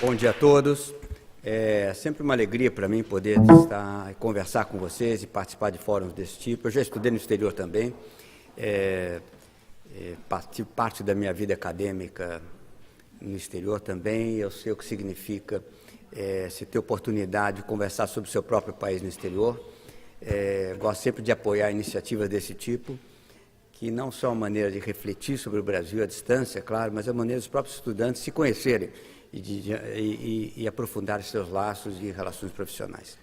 Bom dia a todos. É sempre uma alegria para mim poder estar, conversar com vocês e participar de fóruns desse tipo. Eu já estudei no exterior também, parte da minha vida acadêmica no exterior também. Eu sei o que significa se ter oportunidade de conversar sobre o seu próprio país no exterior. Gosto sempre de apoiar iniciativas desse tipo, que não são uma maneira de refletir sobre o Brasil à distância, claro, mas é uma maneira dos próprios estudantes se conhecerem e aprofundar seus laços e relações profissionais.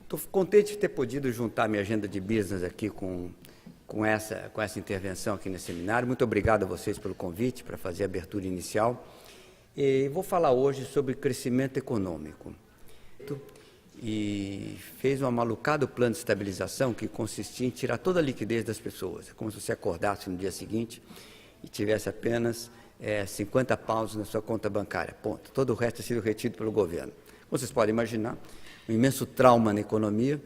Estou contente de ter podido juntar minha agenda de business aqui com essa intervenção aqui nesse seminário. Muito obrigado a vocês pelo convite para fazer a abertura inicial. E vou falar hoje sobre crescimento econômico. E fez um malucado plano de estabilização que consistia em tirar toda a liquidez das pessoas. É como se você acordasse no dia seguinte e tivesse apenas 50 paus na sua conta bancária, ponto. Todo o resto ha sido retido pelo governo. Como vocês podem imaginar, um imenso trauma na economia,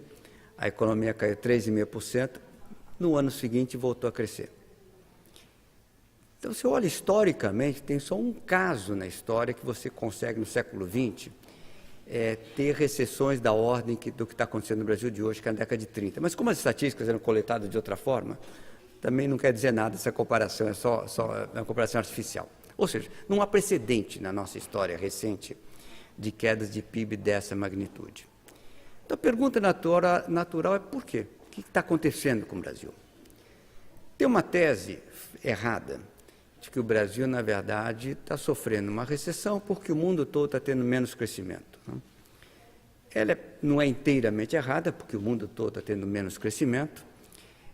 a economia caiu 3,5%, no ano seguinte voltou a crescer. Então, se olha historicamente, tem só um caso na história que você consegue no século XX ter recessões da ordem do que está acontecendo no Brasil de hoje, que é na década de 30. Mas como as estatísticas eram coletadas de outra forma, também não quer dizer nada essa comparação, é só uma comparação artificial. Ou seja, não há precedente na nossa história recente de quedas de PIB dessa magnitude. Então, a pergunta natural é por quê? O que está acontecendo com o Brasil? Tem uma tese errada de que o Brasil, na verdade, está sofrendo uma recessão porque o mundo todo está tendo menos crescimento. Ela não é inteiramente errada, porque o mundo todo está tendo menos crescimento,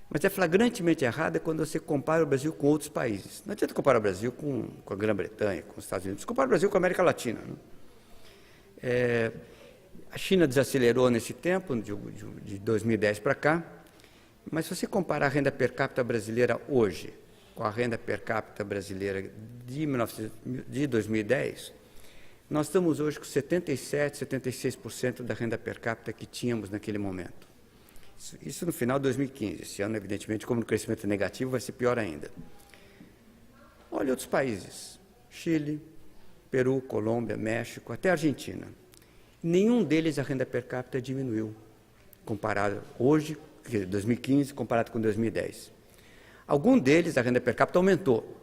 mas é flagrantemente errada quando você compara o Brasil com outros países. Não adianta comparar o Brasil com a Grã-Bretanha, com os Estados Unidos, você compara o Brasil com a América Latina. A China desacelerou nesse tempo, de 2010 para cá, mas se você comparar a renda per capita brasileira hoje com a renda per capita brasileira de 2010, nós estamos hoje com 77%, 76% da renda per capita que tínhamos naquele momento. Isso no final de 2015. Esse ano, evidentemente, como o crescimento é negativo, vai ser pior ainda. Olha outros países, Chile, Peru, Colômbia, México, até Argentina. Nenhum deles a renda per capita diminuiu, comparado hoje, 2015, comparado com 2010. Algum deles a renda per capita aumentou,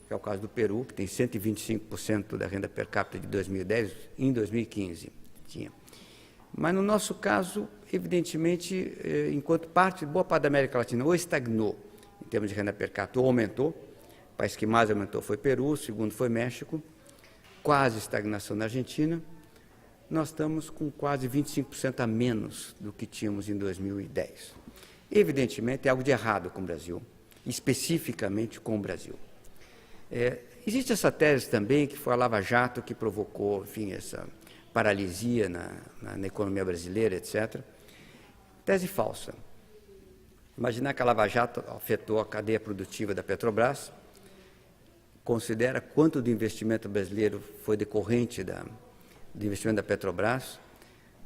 que é o caso do Peru, que tem 125% da renda per capita de 2010, em 2015 tinha. Mas, no nosso caso, evidentemente, enquanto boa parte da América Latina ou estagnou em termos de renda per capita ou aumentou, o país que mais aumentou foi Peru, o segundo foi México, quase estagnação na Argentina, nós estamos com quase 25% a menos do que tínhamos em 2010. Evidentemente, é algo de errado com o Brasil, especificamente com o Brasil. Existe essa tese também, que foi a Lava Jato que provocou, enfim, essa paralisia na economia brasileira, etc. Tese falsa. Imaginar que a Lava Jato afetou a cadeia produtiva da Petrobras, considera quanto do investimento brasileiro foi decorrente do investimento da Petrobras.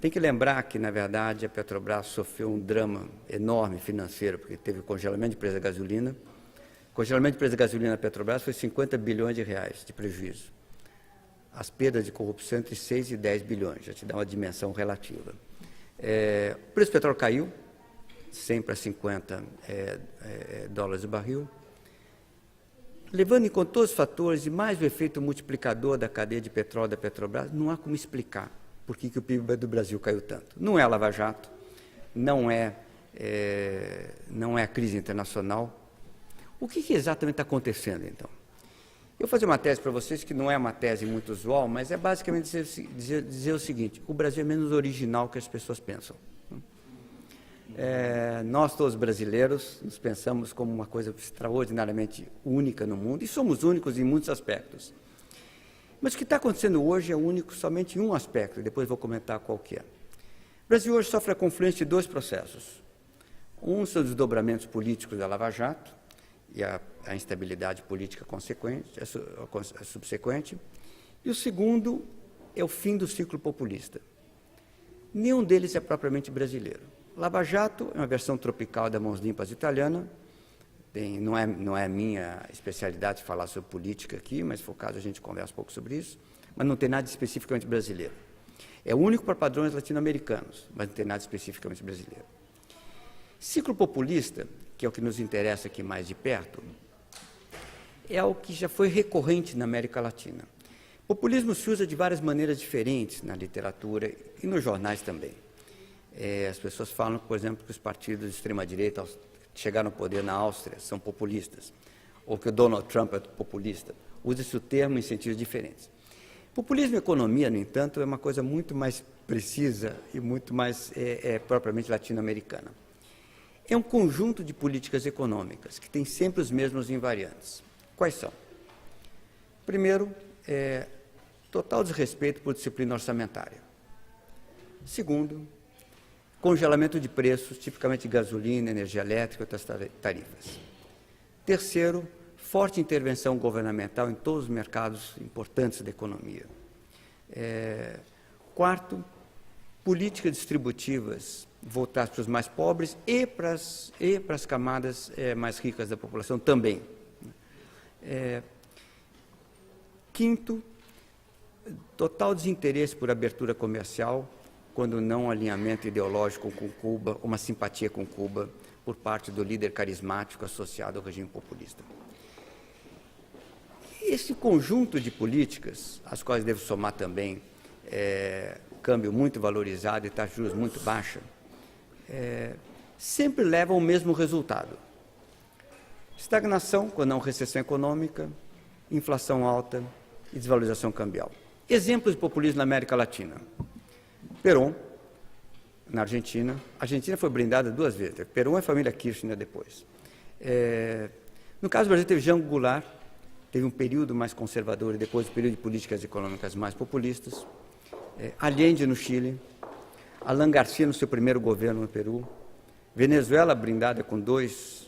Tem que lembrar que, na verdade, a Petrobras sofreu um drama enorme financeiro, porque teve o congelamento de preço da gasolina. O congelamento de preço da gasolina na Petrobras foi 50 bilhões de reais de prejuízo. As perdas de corrupção entre 6 e 10 bilhões, já te dá uma dimensão relativa. O preço do petróleo caiu, 100 para 50 dólares o barril. Levando em conta todos os fatores e mais o efeito multiplicador da cadeia de petróleo da Petrobras, não há como explicar por que o PIB do Brasil caiu tanto. Não é a Lava Jato, não é a crise internacional. O que exatamente está acontecendo, então? Eu vou fazer uma tese para vocês que não é uma tese muito usual, mas é basicamente dizer o seguinte: o Brasil é menos original que as pessoas pensam. Nós, todos brasileiros, nos pensamos como uma coisa extraordinariamente única no mundo, e somos únicos em muitos aspectos. Mas o que está acontecendo hoje é único somente em um aspecto, e depois vou comentar qual que é. O Brasil hoje sofre a confluência de dois processos. Um são os desdobramentos políticos da Lava Jato, e a instabilidade política subsequente, e o segundo é o fim do ciclo populista. Nenhum deles é propriamente brasileiro. Lava Jato é uma versão tropical da Mãos Limpas italiana, não é minha especialidade falar sobre política aqui, mas se for o caso a gente conversa um pouco sobre isso, mas não tem nada especificamente brasileiro. É único para padrões latino-americanos, mas não tem nada especificamente brasileiro. Ciclo populista, que é o que nos interessa aqui mais de perto, é algo que já foi recorrente na América Latina. Populismo se usa de várias maneiras diferentes na literatura e nos jornais também. As pessoas falam, por exemplo, que os partidos de extrema-direita que chegaram ao poder na Áustria são populistas, ou que o Donald Trump é populista. Usa-se o termo em sentidos diferentes. Populismo e economia, no entanto, é uma coisa muito mais precisa e muito mais propriamente latino-americana. É um conjunto de políticas econômicas que tem sempre os mesmos invariantes. Quais são? Primeiro, total desrespeito por disciplina orçamentária. Segundo, congelamento de preços, tipicamente de gasolina, energia elétrica e outras tarifas. Terceiro, forte intervenção governamental em todos os mercados importantes da economia. Quarto, políticas distributivas voltadas para os mais pobres e para as camadas mais ricas da população também. Quinto, total desinteresse por abertura comercial, quando não um alinhamento ideológico com Cuba, uma simpatia com Cuba, por parte do líder carismático associado ao regime populista. Esse conjunto de políticas, às quais devo somar também câmbio muito valorizado e taxa de juros muito baixa, sempre levam ao mesmo resultado. Estagnação, quando não recessão econômica, inflação alta e desvalorização cambial. Exemplos de populismo na América Latina. Perón, na Argentina. A Argentina foi brindada 2 vezes. Perón e a família Kirchner depois. No caso do Brasil, teve Jango Goulart, teve um período mais conservador e depois um período de políticas econômicas mais populistas. Allende no Chile. Alan Garcia no seu primeiro governo no Peru. Venezuela brindada com dois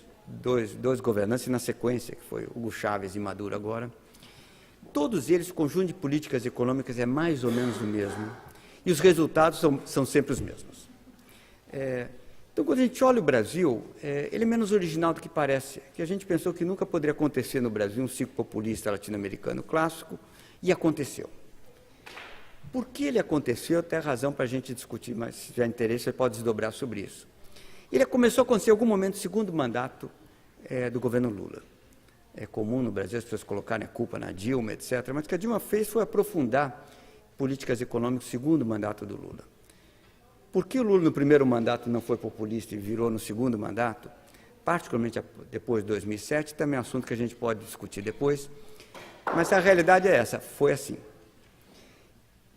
governantes na sequência, que foi Hugo Chávez e Maduro agora. Todos eles, o conjunto de políticas econômicas é mais ou menos o mesmo. E os resultados são sempre os mesmos. Então, quando a gente olha o Brasil, ele é menos original do que parece, que a gente pensou que nunca poderia acontecer no Brasil um ciclo populista latino-americano clássico, e aconteceu. Por que ele aconteceu? Tem razão para a gente discutir, mas se tiver interesse, você pode desdobrar sobre isso. Ele começou a acontecer em algum momento do segundo mandato do governo Lula. É comum no Brasil as pessoas colocarem a culpa na Dilma, etc., mas o que a Dilma fez foi aprofundar políticas econômicas no segundo mandato do Lula. Por que o Lula no primeiro mandato não foi populista e virou no segundo mandato, particularmente depois de 2007, também é um assunto que a gente pode discutir depois, mas a realidade é essa, foi assim.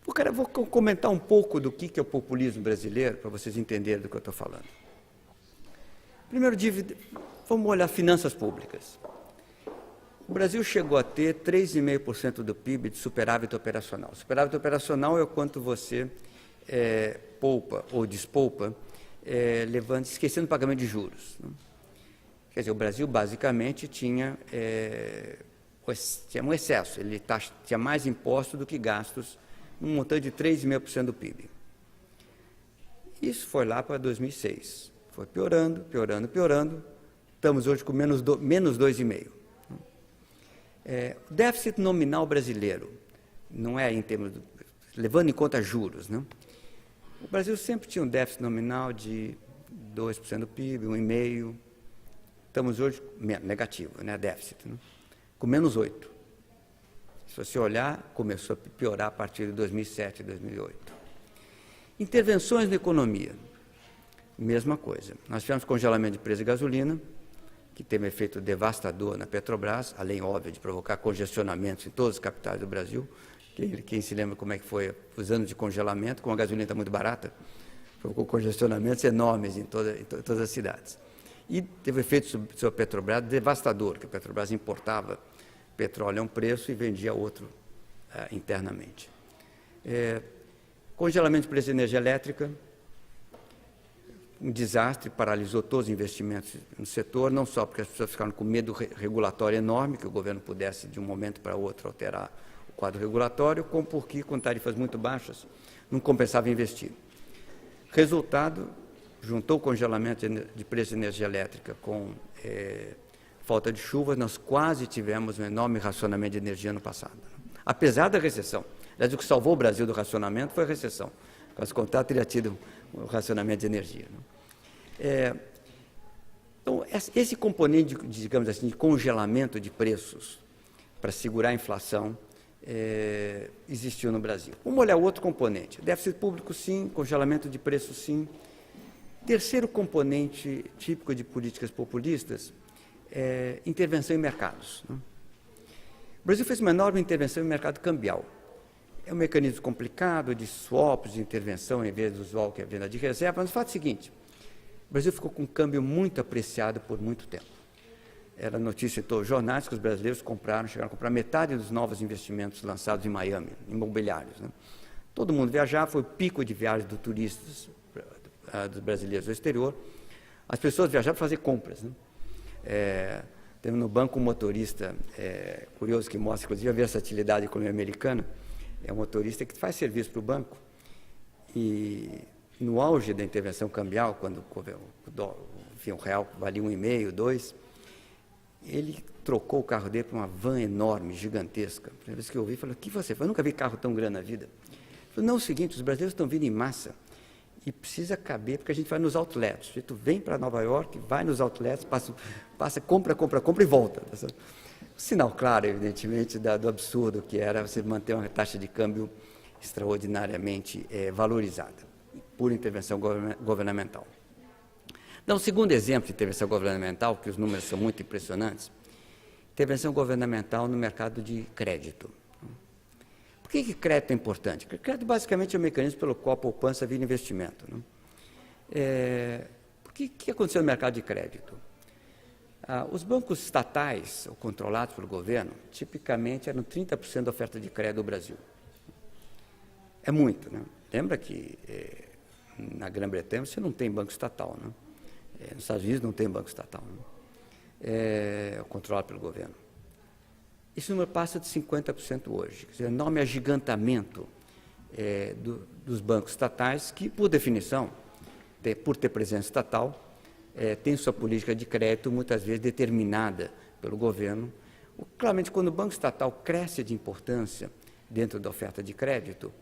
Vou comentar um pouco do que é o populismo brasileiro, para vocês entenderem do que eu estou falando. Primeiro, vamos olhar finanças públicas. O Brasil chegou a ter 3,5% do PIB de superávit operacional. Superávit operacional é o quanto você poupa ou despoupa, esquecendo o pagamento de juros. Né? Quer dizer, o Brasil basicamente tinha um excesso, ele tinha mais impostos do que gastos, um montante de 3,5% do PIB. Isso foi lá para 2006. Foi piorando, piorando, piorando. Estamos hoje com menos 2,5%. O déficit nominal brasileiro, não é em termos, levando em conta juros, né? O Brasil sempre tinha um déficit nominal de 2% do PIB, 1,5%. Estamos hoje negativo, né, déficit, né? Com menos 8%. Se você olhar, começou a piorar a partir de 2007, 2008. Intervenções na economia, mesma coisa. Nós tivemos congelamento de preço de gasolina, que teve um efeito devastador na Petrobras, além, óbvio, de provocar congestionamentos em todas as capitais do Brasil. Quem se lembra como é que foi os anos de congelamento, como a gasolina está muito barata, provocou congestionamentos enormes em todas as cidades. E teve um efeito sobre a Petrobras devastador, que a Petrobras importava petróleo a um preço e vendia outro internamente. Congelamento de preço de energia elétrica, um desastre, paralisou todos os investimentos no setor, não só porque as pessoas ficaram com medo regulatório enorme, que o governo pudesse, de um momento para outro, alterar o quadro regulatório, como porque, com tarifas muito baixas, não compensava investir. Resultado, juntou o congelamento de preço de energia elétrica com falta de chuvas, nós quase tivemos um enorme racionamento de energia no passado. Apesar da recessão. Aliás, o que salvou o Brasil do racionamento foi a recessão. Caso contrário, teria tido um racionamento de energia. Então, esse componente, digamos assim, de congelamento de preços para segurar a inflação existiu no Brasil. Vamos olhar o outro componente. Déficit público, sim. Congelamento de preços, sim. Terceiro componente típico de políticas populistas é intervenção em mercados. O Brasil fez uma enorme intervenção em mercado cambial. É um mecanismo complicado de swaps, de intervenção, em vez do swap, que é a venda de reserva, mas o fato é o seguinte, o Brasil ficou com um câmbio muito apreciado por muito tempo. Era notícia em todos os jornais que os brasileiros chegaram a comprar metade dos novos investimentos lançados em Miami, imobiliários. Todo mundo viajava, foi o pico de viagens dos turistas, dos brasileiros do exterior. As pessoas viajavam para fazer compras. Temos no banco um motorista curioso que mostra, inclusive, a versatilidade da economia americana. É um motorista que faz serviço para o banco e, no auge da intervenção cambial, quando o real valia 1,5, 2, ele trocou o carro dele por uma van enorme, gigantesca. A primeira vez que eu ouvi, falei, o que você faz? Eu nunca vi carro tão grande na vida. Ele falou, não, é o seguinte, os brasileiros estão vindo em massa e precisa caber, porque a gente vai nos outlets. A gente vem para Nova York, vai nos outlets, passa, compra e volta. Um sinal claro, evidentemente, do absurdo que era você manter uma taxa de câmbio extraordinariamente valorizada, por intervenção governamental. Então, um segundo exemplo de intervenção governamental, que os números são muito impressionantes, intervenção governamental no mercado de crédito. Por que crédito é importante? Porque crédito basicamente é um mecanismo pelo qual a poupança vira investimento. O que aconteceu no mercado de crédito? Os bancos estatais, ou controlados pelo governo, tipicamente eram 30% da oferta de crédito do Brasil. É muito, né? Lembra que na Grã-Bretanha você não tem banco estatal, né? Nos Estados Unidos não tem banco estatal, né? É controlado pelo governo. Esse número passa de 50% hoje. Quer dizer, enorme agigantamento dos bancos estatais, que, por definição, por ter presença estatal, tem sua política de crédito muitas vezes determinada pelo governo. Claramente, quando o banco estatal cresce de importância dentro da oferta de crédito,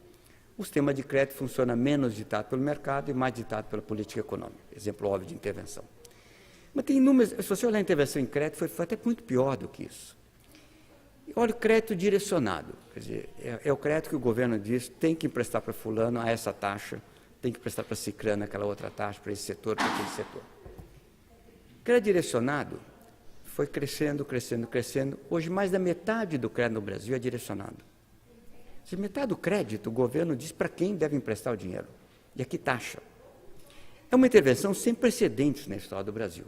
o sistema de crédito funciona menos ditado pelo mercado e mais ditado pela política econômica. Exemplo óbvio de intervenção. Mas tem inúmeros, se você olhar a intervenção em crédito, foi até muito pior do que isso. E olha o crédito direcionado, quer dizer, é o crédito que o governo diz tem que emprestar para fulano a essa taxa, tem que emprestar para ciclano aquela outra taxa, para esse setor, para aquele setor. Crédito direcionado foi crescendo. Hoje, mais da metade do crédito no Brasil é direcionado. Se metade do crédito, o governo diz para quem deve emprestar o dinheiro e a que taxa. É uma intervenção sem precedentes na história do Brasil.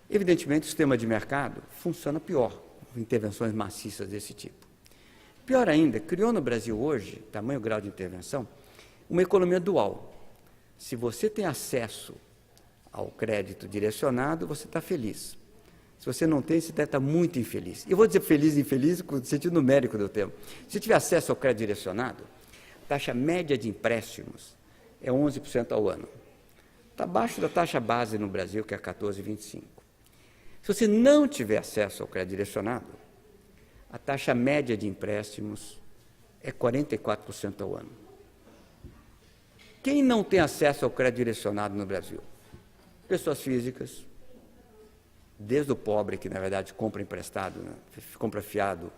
Evidentemente, o sistema de mercado funciona pior, com intervenções maciças desse tipo. Pior ainda, criou no Brasil hoje, tamanho grau de intervenção, uma economia dual. Se você tem acesso ao crédito direcionado, você está feliz. Se você não tem, você deve estar muito infeliz. Eu vou dizer feliz e infeliz no sentido numérico do termo. Se tiver acesso ao crédito direcionado, a taxa média de empréstimos é 11% ao ano. Está abaixo da taxa base no Brasil, que é 14,25%. Se você não tiver acesso ao crédito direcionado, a taxa média de empréstimos é 44% ao ano. Quem não tem acesso ao crédito direcionado no Brasil? Pessoas físicas, desde o pobre, que na verdade compra emprestado, né, compra fiado,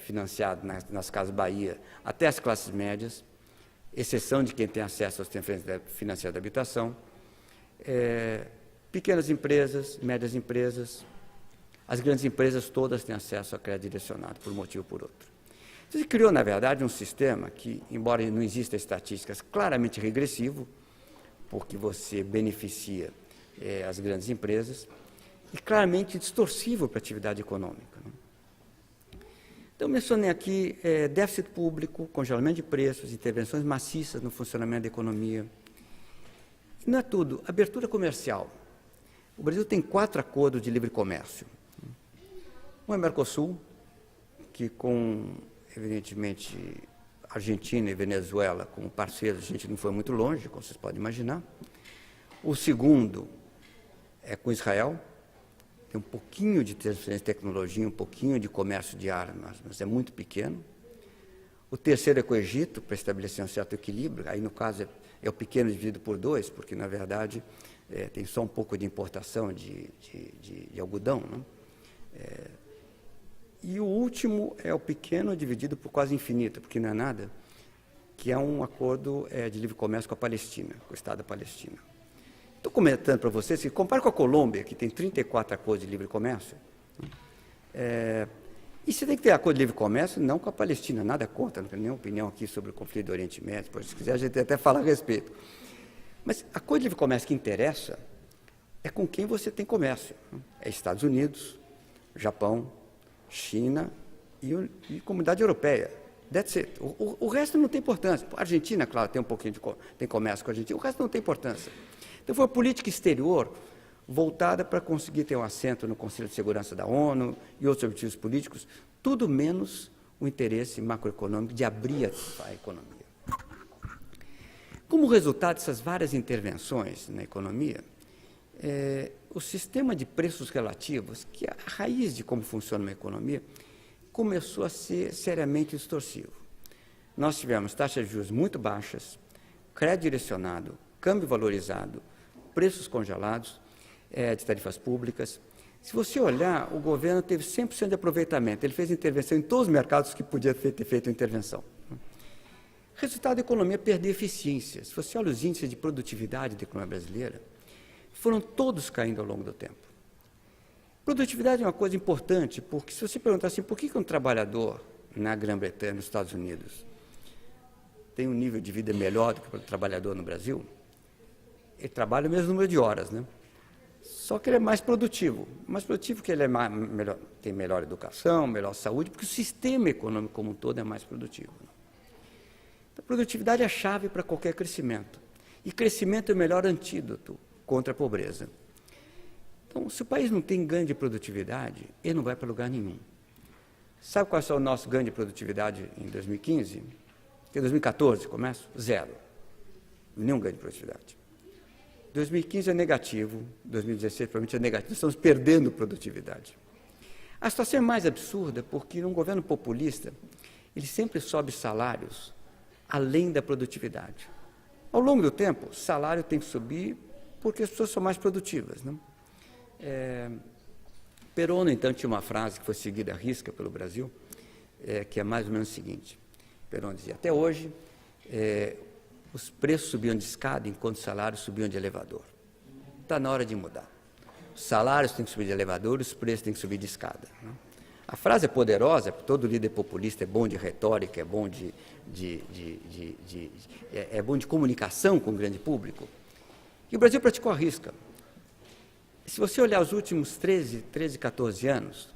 financiado nas Casas Bahia, até as classes médias, exceção de quem tem acesso ao sistema financeiro da habitação, pequenas empresas, médias empresas, as grandes empresas todas têm acesso a crédito direcionado, por um motivo ou por outro. Então, se criou, na verdade, um sistema que, embora não exista estatísticas, claramente regressivo, porque você beneficia as grandes empresas, e claramente distorsivo para a atividade econômica. Né? Então, mencionei aqui déficit público, congelamento de preços, intervenções maciças no funcionamento da economia. E não é tudo. Abertura comercial. O Brasil tem 4 acordos de livre comércio. Um é Mercosul, que com, evidentemente, Argentina e Venezuela como parceiros, a gente não foi muito longe, como vocês podem imaginar. O segundo é com Israel, tem um pouquinho de transferência de tecnologia, um pouquinho de comércio de armas, mas é muito pequeno. O terceiro é com o Egito, para estabelecer um certo equilíbrio. Aí, no caso, é o pequeno dividido por 2, porque, na verdade, tem só um pouco de importação de algodão, né? E o último é o pequeno dividido por quase infinito, porque não é nada, que é um acordo de livre comércio com a Palestina, com o Estado da Palestina. Estou comentando para vocês que, compare com a Colômbia, que tem 34 acordos de livre comércio, e você tem que ter acordo de livre comércio não com a Palestina, nada contra, não tenho nenhuma opinião aqui sobre o conflito do Oriente Médio, pois, se quiser a gente até fala a respeito. Mas acordo de livre comércio que interessa é com quem você tem comércio. É Estados Unidos, Japão, China e Comunidade Europeia. That's it. O resto não tem importância. A Argentina, claro, tem um pouquinho tem comércio com a Argentina, o resto não tem importância. Então foi uma política exterior voltada para conseguir ter um assento no Conselho de Segurança da ONU e outros objetivos políticos, tudo menos o interesse macroeconômico de abrir a economia. Como resultado dessas várias intervenções na economia, o sistema de preços relativos, que é a raiz de como funciona uma economia, começou a ser seriamente distorsivo. Nós tivemos taxas de juros muito baixas, crédito direcionado, câmbio valorizado, preços congelados de tarifas públicas. Se você olhar, o governo teve 100% de aproveitamento. Ele fez intervenção em todos os mercados que podia ter feito intervenção. Resultado da economia perder eficiência. Se você olha os índices de produtividade da economia brasileira, foram todos caindo ao longo do tempo. Produtividade é uma coisa importante, porque se você perguntar assim, por que um trabalhador na Grã-Bretanha, nos Estados Unidos, tem um nível de vida melhor do que o trabalhador no Brasil? Ele trabalha o mesmo número de horas, né? Só que ele é mais produtivo porque ele tem melhor educação, melhor saúde, porque o sistema econômico como um todo é mais produtivo. Então, a produtividade é a chave para qualquer crescimento. E crescimento é o melhor antídoto contra a pobreza. Então, se o país não tem ganho de produtividade, ele não vai para lugar nenhum. Sabe qual é o nosso ganho de produtividade em 2015? Que em 2014 começa? 0. Nenhum ganho de produtividade. 2015 é negativo, 2016 provavelmente é negativo, nós estamos perdendo produtividade. A situação é mais absurda porque num governo populista, ele sempre sobe salários além da produtividade. Ao longo do tempo, o salário tem que subir porque as pessoas são mais produtivas, não? Perón, então, tinha uma frase que foi seguida à risca pelo Brasil, que é mais ou menos o seguinte. Perón dizia, até hoje, os preços subiam de escada enquanto os salários subiam de elevador. Está na hora de mudar. Os salários têm que subir de elevador, os preços têm que subir de escada. Não? A frase é poderosa, porque todo líder populista é bom de retórica, é bom é bom de comunicação com o grande público. E o Brasil praticou a risca. Se você olhar os últimos 13, 14 anos,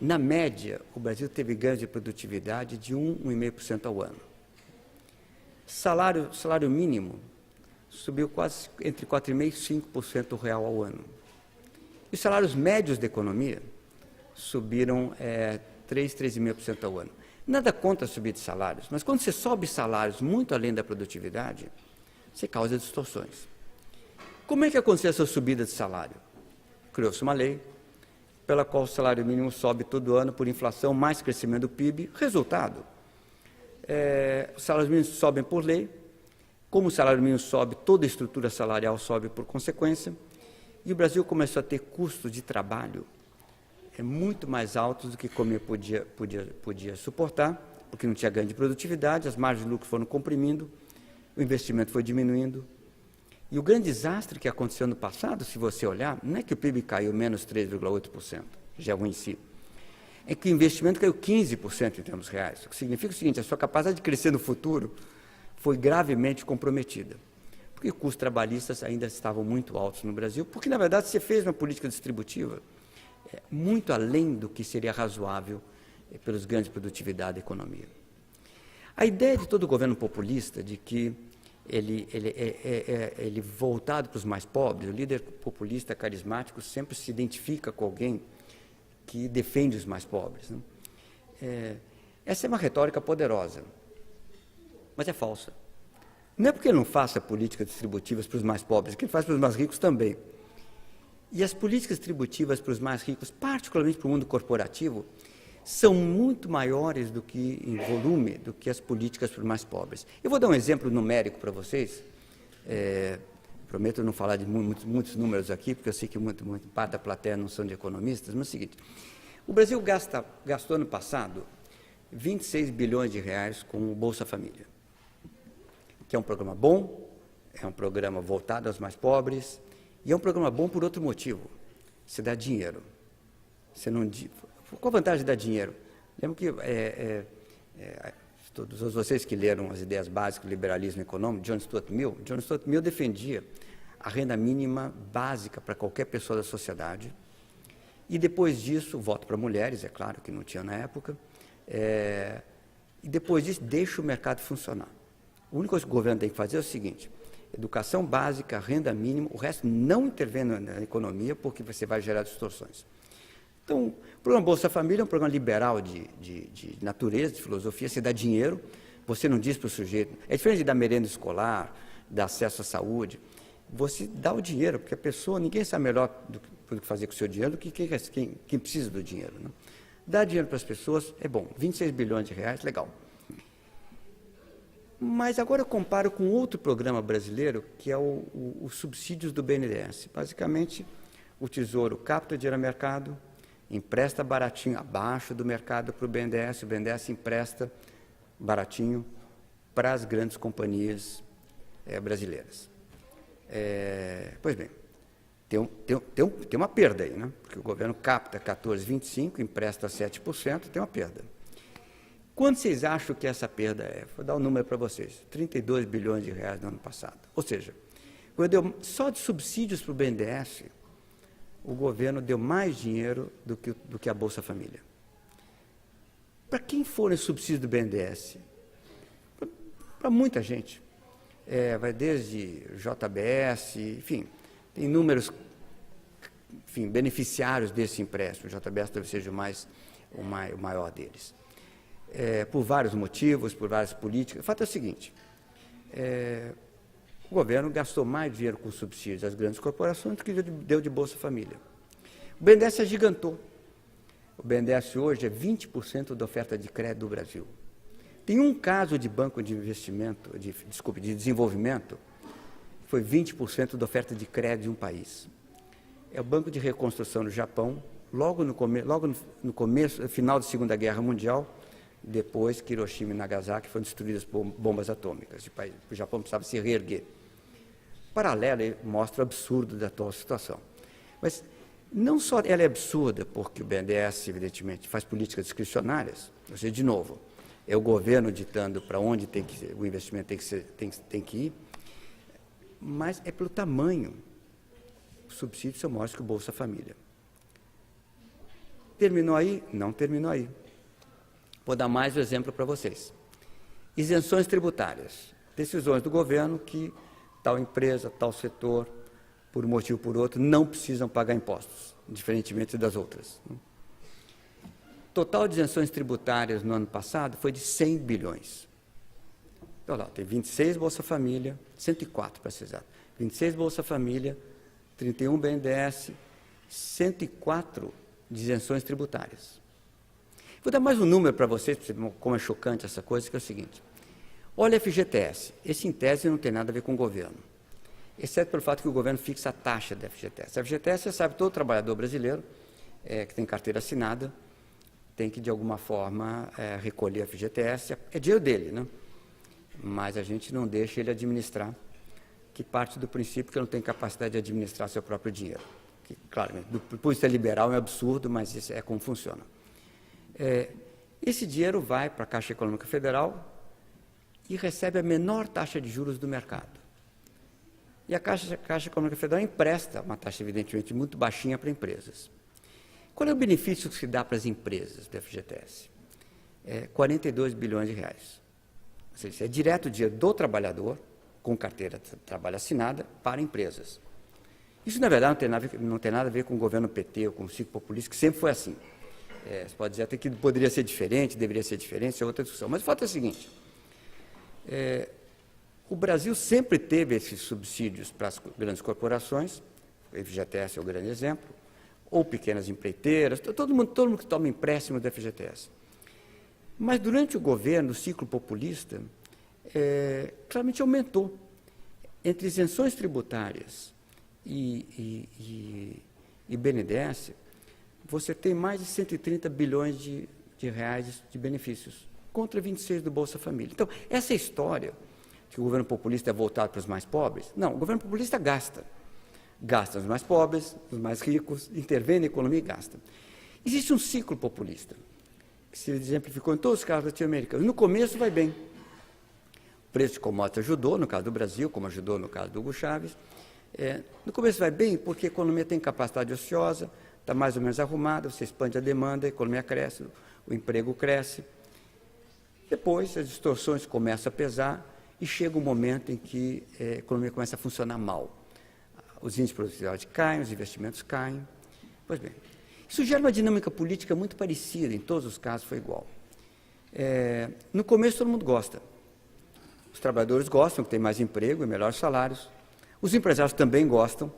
na média, o Brasil teve ganhos de produtividade de 1,5% ao ano. Salário mínimo subiu quase entre 4,5% e 5% real ao ano. E os salários médios da economia subiram 3,5% ao ano. Nada contra a subida de salários, mas quando você sobe salários muito além da produtividade, você causa distorções. Como é que aconteceu essa subida de salário? Criou-se uma lei pela qual o salário mínimo sobe todo ano por inflação, mais crescimento do PIB. Resultado, os salários mínimos sobem por lei. Como o salário mínimo sobe, toda a estrutura salarial sobe por consequência. E o Brasil começou a ter custos de trabalho muito mais altos do que como podia suportar, porque não tinha ganho de produtividade, as margens de lucro foram comprimindo, o investimento foi diminuindo. E o grande desastre que aconteceu no passado, se você olhar, não é que o PIB caiu menos 3,8%, já é ruim em si, é que o investimento caiu 15% em termos reais, o que significa o seguinte, a sua capacidade de crescer no futuro foi gravemente comprometida, porque os custos trabalhistas ainda estavam muito altos no Brasil, porque, na verdade, você fez uma política distributiva muito além do que seria razoável pelos ganhos de produtividade da economia. A ideia de todo governo populista de que ele voltado para os mais pobres, o líder populista carismático sempre se identifica com alguém que defende os mais pobres. Não? Essa é uma retórica poderosa, mas é falsa. Não é porque ele não faça políticas distributivas para os mais pobres, que ele faz para os mais ricos também. E as políticas tributivas para os mais ricos, particularmente para o mundo corporativo, são muito maiores do que em volume do que as políticas para os mais pobres. Eu vou dar um exemplo numérico para vocês. Prometo não falar de muitos números aqui, porque eu sei que muito parte da plateia não são de economistas, mas é o seguinte, o Brasil gastou ano passado 26 bilhões de reais com o Bolsa Família, que é um programa bom, é um programa voltado aos mais pobres, e é um programa bom por outro motivo. Você dá dinheiro. Qual a vantagem de dar dinheiro? Lembro que todos vocês que leram as ideias básicas do liberalismo econômico, John Stuart Mill defendia a renda mínima básica para qualquer pessoa da sociedade, e depois disso, voto para mulheres, é claro que não tinha na época, e depois disso, deixa o mercado funcionar. A única coisa que o governo tem que fazer é o seguinte: educação básica, renda mínima, o resto não intervém na economia, porque você vai gerar distorções. Então, o programa Bolsa Família é um programa liberal de natureza, de filosofia. Você dá dinheiro, você não diz para o sujeito. É diferente de dar merenda escolar, dar acesso à saúde. Você dá o dinheiro, porque a pessoa, ninguém sabe melhor do que fazer com o seu dinheiro do que quem precisa do dinheiro, né? Dar dinheiro para as pessoas é bom. 26 bilhões de reais, legal. Mas agora eu comparo com outro programa brasileiro, que é os subsídios do BNDES. Basicamente, o Tesouro capta dinheiro ao mercado, empresta baratinho, abaixo do mercado para o BNDES empresta baratinho para as grandes companhias brasileiras. Pois bem, tem uma perda aí, né? Porque o governo capta 14,25%, empresta 7%, tem uma perda. Quanto vocês acham que essa perda é? Vou dar um número para vocês, 32 bilhões de reais no ano passado. Ou seja, só de subsídios para o BNDES, o governo deu mais dinheiro do que a Bolsa Família. Para quem foram os subsídios do BNDES? Para muita gente. Vai desde JBS, enfim, tem números, enfim, beneficiários desse empréstimo. O JBS deve ser o maior deles. Por vários motivos, por várias políticas. O fato é o seguinte, o governo gastou mais dinheiro com subsídios às grandes corporações do que deu de Bolsa Família. O BNDES agigantou. O BNDES hoje é 20% da oferta de crédito do Brasil. Tem um caso de banco de investimento, de desenvolvimento, que foi 20% da oferta de crédito de um país. É o Banco de Reconstrução do Japão, logo no começo, final da Segunda Guerra Mundial, depois que Hiroshima e Nagasaki foram destruídas por bombas atômicas. O Japão precisava se reerguer. Paralelo, mostra o absurdo da atual situação. Mas não só ela é absurda, porque o BNDES, evidentemente, faz políticas discricionárias, ou seja, de novo, é o governo ditando para onde o investimento tem que ir, mas é pelo tamanho. Os subsídios são maiores que o Bolsa Família. Terminou aí? Não terminou aí. Vou dar mais um exemplo para vocês. Isenções tributárias. Decisões do governo que tal empresa, tal setor, por um motivo ou por outro, não precisam pagar impostos, diferentemente das outras. Total de isenções tributárias no ano passado foi de 100 bilhões. Então, lá, tem 26 Bolsa Família, 104 para ser exato. 26 Bolsa Família, 31 BNDES, 104 de isenções tributárias. Vou dar mais um número para vocês, para ver como é chocante essa coisa, que é o seguinte. Olha a FGTS. Esse, em tese, não tem nada a ver com o governo, exceto pelo fato que o governo fixa a taxa da FGTS. A FGTS, você sabe, todo trabalhador brasileiro que tem carteira assinada tem que, de alguma forma, recolher a FGTS. É dinheiro dele, né? Mas a gente não deixa ele administrar, que parte do princípio que ele não tem capacidade de administrar seu próprio dinheiro. Que, claro, do ponto de vista liberal é um absurdo, mas isso é como funciona. Esse dinheiro vai para a Caixa Econômica Federal e recebe a menor taxa de juros do mercado. E a Caixa Econômica Federal empresta uma taxa, evidentemente, muito baixinha para empresas. Qual é o benefício que se dá para as empresas do FGTS? 42 bilhões de reais. Ou seja, é direto dinheiro do trabalhador, com carteira de trabalho assinada, para empresas. Isso, na verdade, não tem nada a ver com o governo PT ou com o ciclo populista, que sempre foi assim. Você pode dizer até que poderia ser diferente, deveria ser diferente, isso é outra discussão. Mas o fato é o seguinte, o Brasil sempre teve esses subsídios para as grandes corporações, o FGTS é o grande exemplo, ou pequenas empreiteiras, todo mundo que toma empréstimo do FGTS. Mas durante o governo, o ciclo populista, claramente aumentou. Entre isenções tributárias e BNDES, você tem mais de 130 bilhões de reais de benefícios, contra 26 do Bolsa Família. Então, essa história que o governo populista é voltado para os mais pobres, não, o governo populista gasta. Gasta nos mais pobres, nos mais ricos, intervém na economia e gasta. Existe um ciclo populista, que se exemplificou em todos os casos latino-americanos. No começo vai bem. O preço de commodities ajudou, no caso do Brasil, como ajudou no caso do Hugo Chávez. No começo vai bem porque a economia tem capacidade ociosa, está mais ou menos arrumada, você expande a demanda, a economia cresce, o emprego cresce. Depois, as distorções começam a pesar e chega um momento em que a economia começa a funcionar mal. Os índices de produtividade caem, os investimentos caem. Pois bem, isso gera uma dinâmica política muito parecida, em todos os casos foi igual. No começo todo mundo gosta. Os trabalhadores gostam, que tem mais emprego e melhores salários. Os empresários também gostam,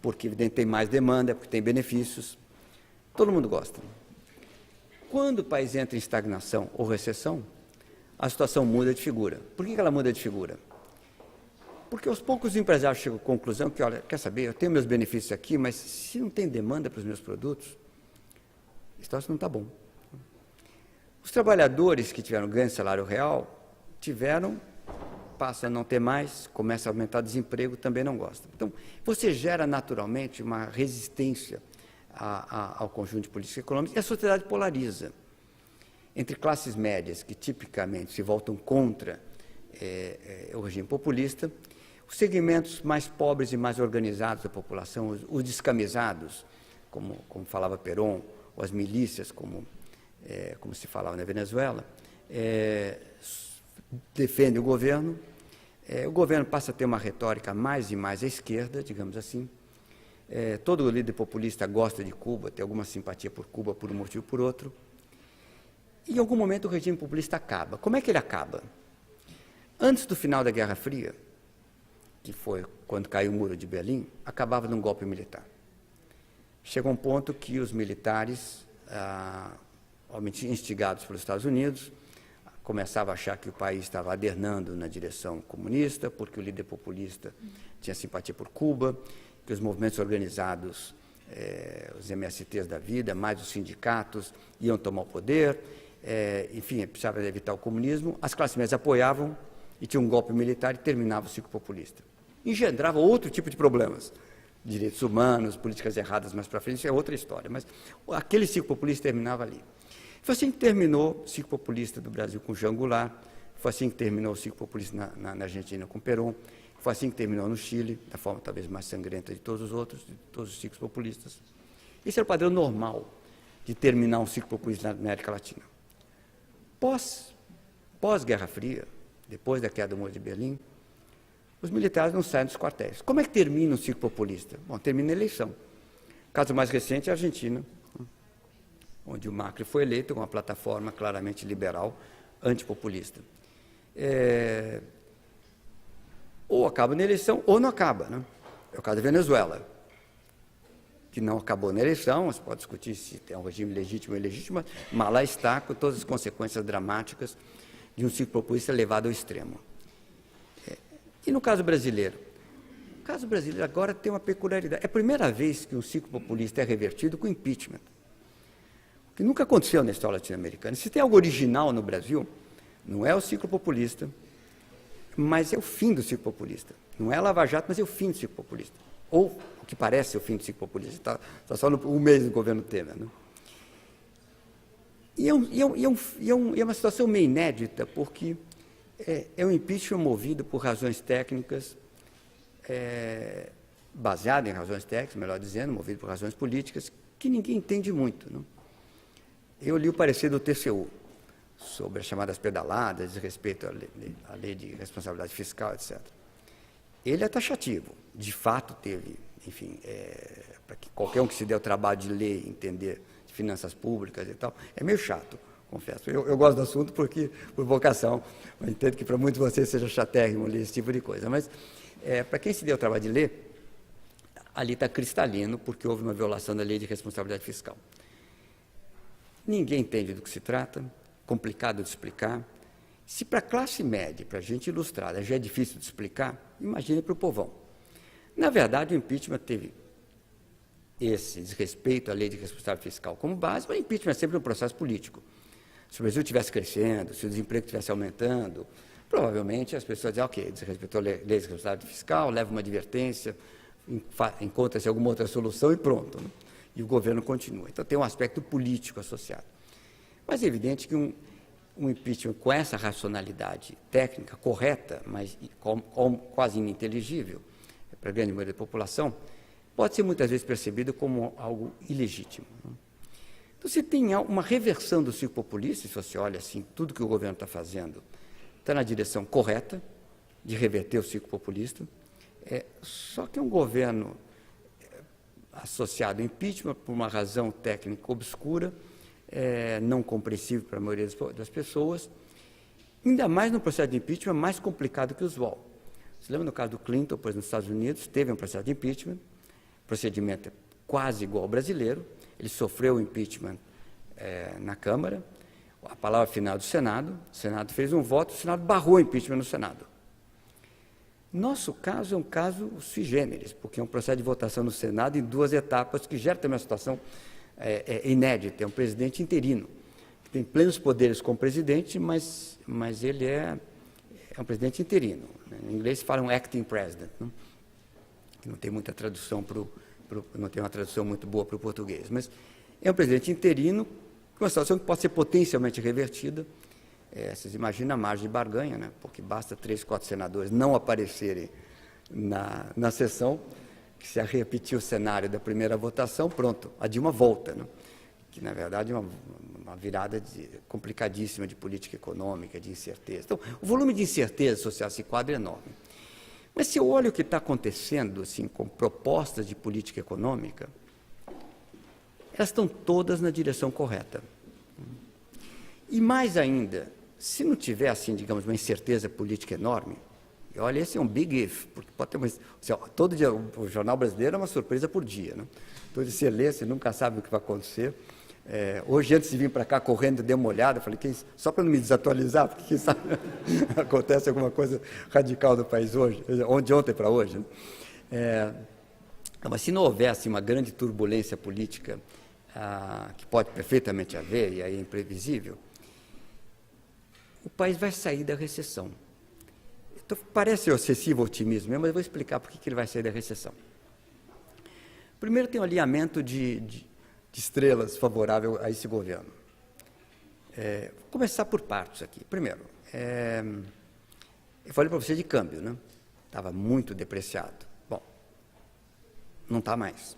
porque evidente tem mais demanda, porque tem benefícios. Todo mundo gosta. Quando o país entra em estagnação ou recessão, a situação muda de figura. Por que ela muda de figura? Porque aos poucos os empresários chegam à conclusão que, olha, quer saber, eu tenho meus benefícios aqui, mas se não tem demanda para os meus produtos, a situação não está bom. Os trabalhadores que tiveram ganho de salário real, passam a não ter mais, começa a aumentar o desemprego, também não gostam. Então, você gera naturalmente uma resistência ao conjunto de políticas econômicas e a sociedade polariza entre classes médias, que tipicamente se voltam contra o regime populista, os segmentos mais pobres e mais organizados da população, os descamisados, como falava Perón, ou as milícias, como se falava na Venezuela, defendem o governo passa a ter uma retórica mais e mais à esquerda, digamos assim. Todo líder populista gosta de Cuba, tem alguma simpatia por Cuba, por um motivo ou por outro. E, em algum momento, o regime populista acaba. Como é que ele acaba? Antes do final da Guerra Fria, que foi quando caiu o Muro de Berlim, acabava num golpe militar. Chegou um ponto que os militares, instigados pelos Estados Unidos, começavam a achar que o país estava adernando na direção comunista, porque o líder populista tinha simpatia por Cuba, que os movimentos organizados, os MSTs da vida, mais os sindicatos, iam tomar o poder, enfim, precisava evitar o comunismo. As classes médias apoiavam e tinha um golpe militar e terminava o ciclo populista. Engendrava outro tipo de problemas, direitos humanos, políticas erradas mais para frente, isso é outra história, mas aquele ciclo populista terminava ali. Foi assim que terminou o ciclo populista do Brasil com Jean Goulart, foi assim que terminou o ciclo populista na Argentina com Perón, foi assim que terminou no Chile, da forma talvez mais sangrenta de todos os outros, de todos os ciclos populistas. Esse era o padrão normal de terminar um ciclo populista na América Latina. Pós-Guerra Fria, depois da queda do Muro de Berlim, os militares não saem dos quartéis. Como é que termina um ciclo populista? Bom, termina a eleição. O caso mais recente é a Argentina, onde o Macri foi eleito com uma plataforma claramente liberal, antipopulista. Ou acaba na eleição, ou não acaba. Né? É o caso da Venezuela, que não acabou na eleição, você pode discutir se tem um regime legítimo ou ilegítimo, mas lá está, com todas as consequências dramáticas de um ciclo populista levado ao extremo. E no caso brasileiro? O caso brasileiro agora tem uma peculiaridade. É a primeira vez que um ciclo populista é revertido com impeachment. Que nunca aconteceu na história latino-americana. Se tem algo original no Brasil, não é o ciclo populista, mas é o fim do ciclo populista. Não é a Lava Jato, mas é o fim do ciclo populista. Ou o que parece ser o fim do ciclo populista. Está só um mês do governo Temer. Né? E é uma situação meio inédita, porque é um impeachment movido por razões técnicas, baseado em razões técnicas, melhor dizendo, movido por razões políticas, que ninguém entende muito. Não? Eu li o parecer do TCU sobre as chamadas pedaladas, de respeito à lei de responsabilidade fiscal, etc. Ele é taxativo. De fato, teve, enfim, para que qualquer um que se dê o trabalho de ler e entender de finanças públicas e tal, é meio chato, confesso. Eu gosto do assunto por vocação, eu entendo que para muitos de vocês seja chatérrimo ler esse tipo de coisa, mas para quem se deu o trabalho de ler, ali está cristalino, porque houve uma violação da lei de responsabilidade fiscal. Ninguém entende do que se trata, complicado de explicar. Se para a classe média, para a gente ilustrada, já é difícil de explicar, imagine para o povão. Na verdade, o impeachment teve esse desrespeito à lei de responsabilidade fiscal como base, mas o impeachment é sempre um processo político. Se o Brasil estivesse crescendo, se o desemprego estivesse aumentando, provavelmente as pessoas dizem, ok, desrespeitou a lei de responsabilidade fiscal, leva uma advertência, encontra-se alguma outra solução e pronto, né? E o governo continua. Então, tem um aspecto político associado. Mas é evidente que um impeachment com essa racionalidade técnica correta, mas quase ininteligível para a grande maioria da população, pode ser muitas vezes percebido como algo ilegítimo. Então, se tem uma reversão do ciclo populista, se você olha assim, tudo que o governo está fazendo está na direção correta de reverter o ciclo populista, só que um governo associado ao impeachment por uma razão técnica obscura, não compreensível para a maioria das pessoas, ainda mais no processo de impeachment mais complicado que o usual. Você lembra no caso do Clinton, pois nos Estados Unidos, teve um processo de impeachment, procedimento quase igual ao brasileiro, ele sofreu o impeachment na Câmara, a palavra final do Senado, o Senado fez um voto, o Senado barrou o impeachment no Senado. Nosso caso é um caso sui generis, porque é um processo de votação no Senado em 2 etapas, que gera também uma situação inédita. É um presidente interino, que tem plenos poderes como presidente, mas ele é um presidente interino. Em inglês se fala um acting president, né? Que não tem muita tradução não tem uma tradução muito boa para o português, mas é um presidente interino, com uma situação que pode ser potencialmente revertida. Vocês imaginam a margem de barganha, né? Porque basta 3, 4 senadores não aparecerem na sessão, que se repetir o cenário da primeira votação, pronto, a Dilma volta, né? Que, na verdade, é uma virada complicadíssima de política econômica, de incerteza. Então, o volume de incerteza social se quadra é enorme. Mas se eu olho o que está acontecendo assim, com propostas de política econômica, elas estão todas na direção correta. E mais ainda, se não tiver, assim, digamos, uma incerteza política enorme, e olha, esse é um big if, porque pode ter todo dia, o jornal brasileiro é uma surpresa por dia, né? Todo dia você lê, você nunca sabe o que vai acontecer. Hoje, antes de vir para cá correndo, dei uma olhada, falei, só para não me desatualizar, porque quem sabe acontece alguma coisa radical no país hoje, de ontem para hoje, né? Mas se não houvesse uma grande turbulência política, que pode perfeitamente haver, e aí é imprevisível, o país vai sair da recessão. Então, parece excessivo otimismo, mas eu vou explicar por que ele vai sair da recessão. Primeiro, tem um alinhamento de estrelas favorável a esse governo. Vou começar por partes aqui. Primeiro, eu falei para você de câmbio, né? Estava muito depreciado. Bom, não está mais.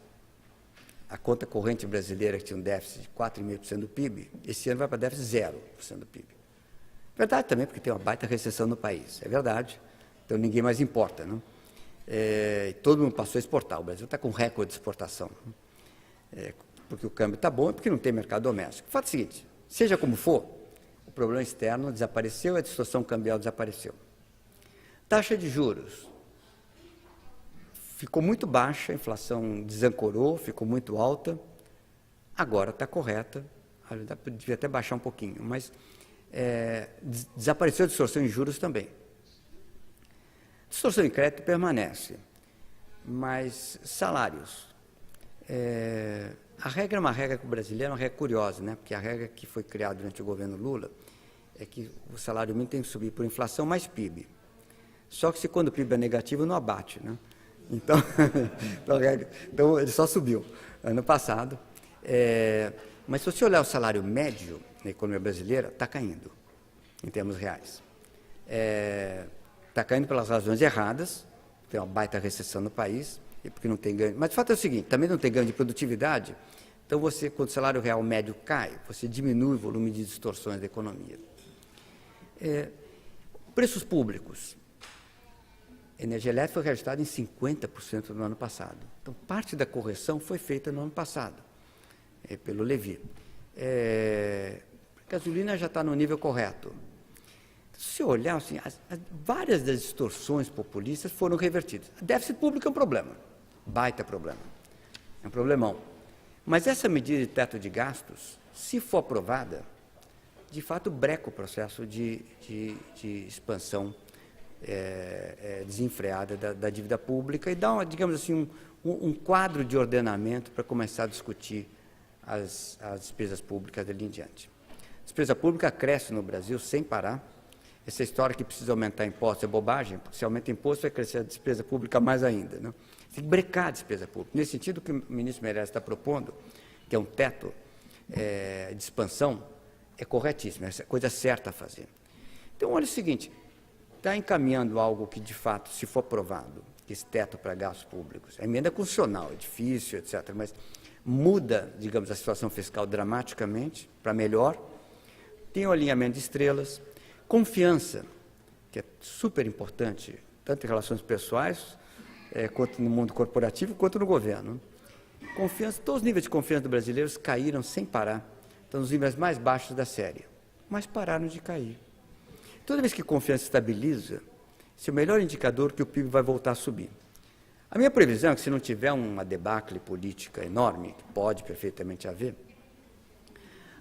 A conta corrente brasileira, que tinha um déficit de 4,5% do PIB, esse ano vai para déficit 0% do PIB. Verdade também, porque tem uma baita recessão no país, é verdade. Então ninguém mais importa, não? Todo mundo passou a exportar. O Brasil está com recorde de exportação. Porque o câmbio está bom e porque não tem mercado doméstico. O fato é o seguinte, seja como for, o problema externo desapareceu e a distorção cambial desapareceu. Taxa de juros ficou muito baixa, a inflação desancorou, ficou muito alta, agora está correta, devia até baixar um pouquinho, mas desapareceu a distorção em juros também. Distorção em crédito permanece, mas salários. A regra é uma regra brasileira, é uma regra curiosa, né? Porque a regra que foi criada durante o governo Lula é que o salário mínimo tem que subir por inflação mais PIB. Só que quando o PIB é negativo, não abate, né? Então ele só subiu ano passado. Mas se você olhar o salário médio na economia brasileira, está caindo, em termos reais. Está caindo pelas razões erradas, tem uma baita recessão no país, e porque não tem ganho. Mas o fato é o seguinte, também não tem ganho de produtividade, então quando o salário real médio cai, você diminui o volume de distorções da economia. Preços públicos. Energia elétrica foi registrada em 50% no ano passado. Então, parte da correção foi feita no ano passado, pelo Levi. A gasolina já está no nível correto. Se olhar, assim, várias das distorções populistas foram revertidas. O déficit público é um problema. Baita problema. É um problemão. Mas essa medida de teto de gastos, se for aprovada, de fato breca o processo de expansão desenfreada da dívida pública e dá, digamos assim, um quadro de ordenamento para começar a discutir as despesas públicas dali em diante. A despesa pública cresce no Brasil sem parar. Essa história que precisa aumentar impostos é bobagem, porque se aumenta imposto vai crescer a despesa pública mais ainda, né? Tem que brecar a despesa pública. Nesse sentido, o que o ministro Meirelles está propondo, que é um teto de expansão, é corretíssimo, é a coisa certa a fazer. Então, olha o seguinte, está encaminhando algo que, de fato, se for aprovado, esse teto para gastos públicos, a emenda constitucional, é difícil, etc., mas muda, digamos, a situação fiscal dramaticamente, para melhor, tem o alinhamento de estrelas, confiança, que é super importante, tanto em relações pessoais, quanto no mundo corporativo, quanto no governo. Confiança, todos os níveis de confiança dos brasileiros caíram sem parar, estão nos níveis mais baixos da série, mas pararam de cair. Toda vez que confiança estabiliza, esse é o melhor indicador que o PIB vai voltar a subir. A minha previsão é que se não tiver uma debacle política enorme, que pode perfeitamente haver,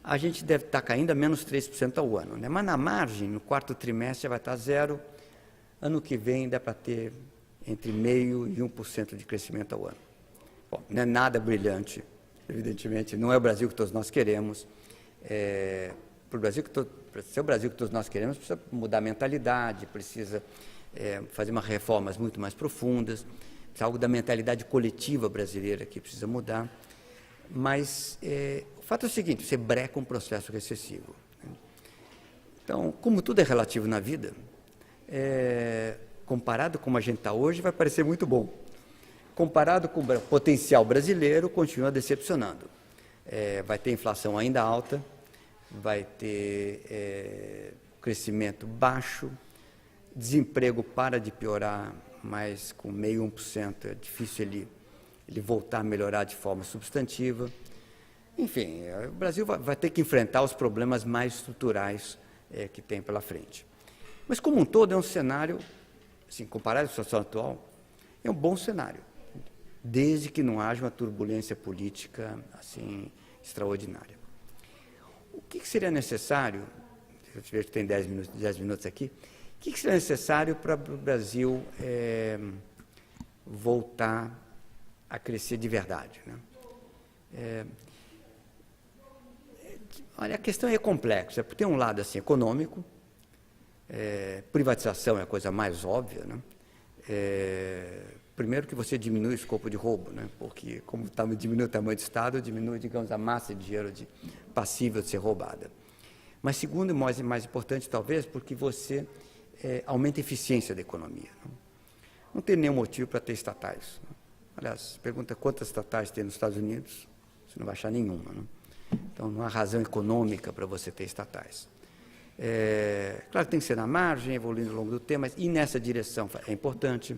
a gente deve estar caindo a menos 3% ao ano, né? Mas na margem, no quarto trimestre vai estar zero, ano que vem dá para ter entre 0,5% e 1% de crescimento ao ano. Bom, não é nada brilhante, evidentemente, não é o Brasil que todos nós queremos. Para ser o Brasil que todos nós queremos, precisa mudar a mentalidade, precisa fazer umas reformas muito mais profundas, precisa algo da mentalidade coletiva brasileira que precisa mudar. Mas o fato é o seguinte, você breca um processo recessivo. Então, como tudo é relativo na vida, comparado com como a gente está hoje, vai parecer muito bom. Comparado com o potencial brasileiro, continua decepcionando. Vai ter inflação ainda alta, vai ter crescimento baixo, desemprego para de piorar, mas com 0,5%, 1% é difícil ele voltar a melhorar de forma substantiva. Enfim, o Brasil vai ter que enfrentar os problemas mais estruturais que tem pela frente. Mas, como um todo, é um cenário, assim, comparado à situação atual, é um bom cenário, desde que não haja uma turbulência política assim, extraordinária. O que seria necessário, se eu tiver que tem 10 minutos aqui, o que seria necessário para o Brasil voltar a crescer de verdade, né? Olha, a questão é complexa, porque tem um lado assim, econômico, privatização é a coisa mais óbvia, né? Primeiro que você diminui o escopo de roubo, né? Porque como diminui o tamanho do Estado, diminui, digamos, a massa de dinheiro passível de ser roubada. Mas segundo, e mais importante talvez, porque você aumenta a eficiência da economia. Não tem nenhum motivo para ter estatais. Aliás, pergunta quantas estatais tem nos Estados Unidos, você não vai achar nenhuma. Né? Então, não há razão econômica para você ter estatais. Claro que tem que ser na margem, evoluindo ao longo do tempo, mas ir nessa direção é importante.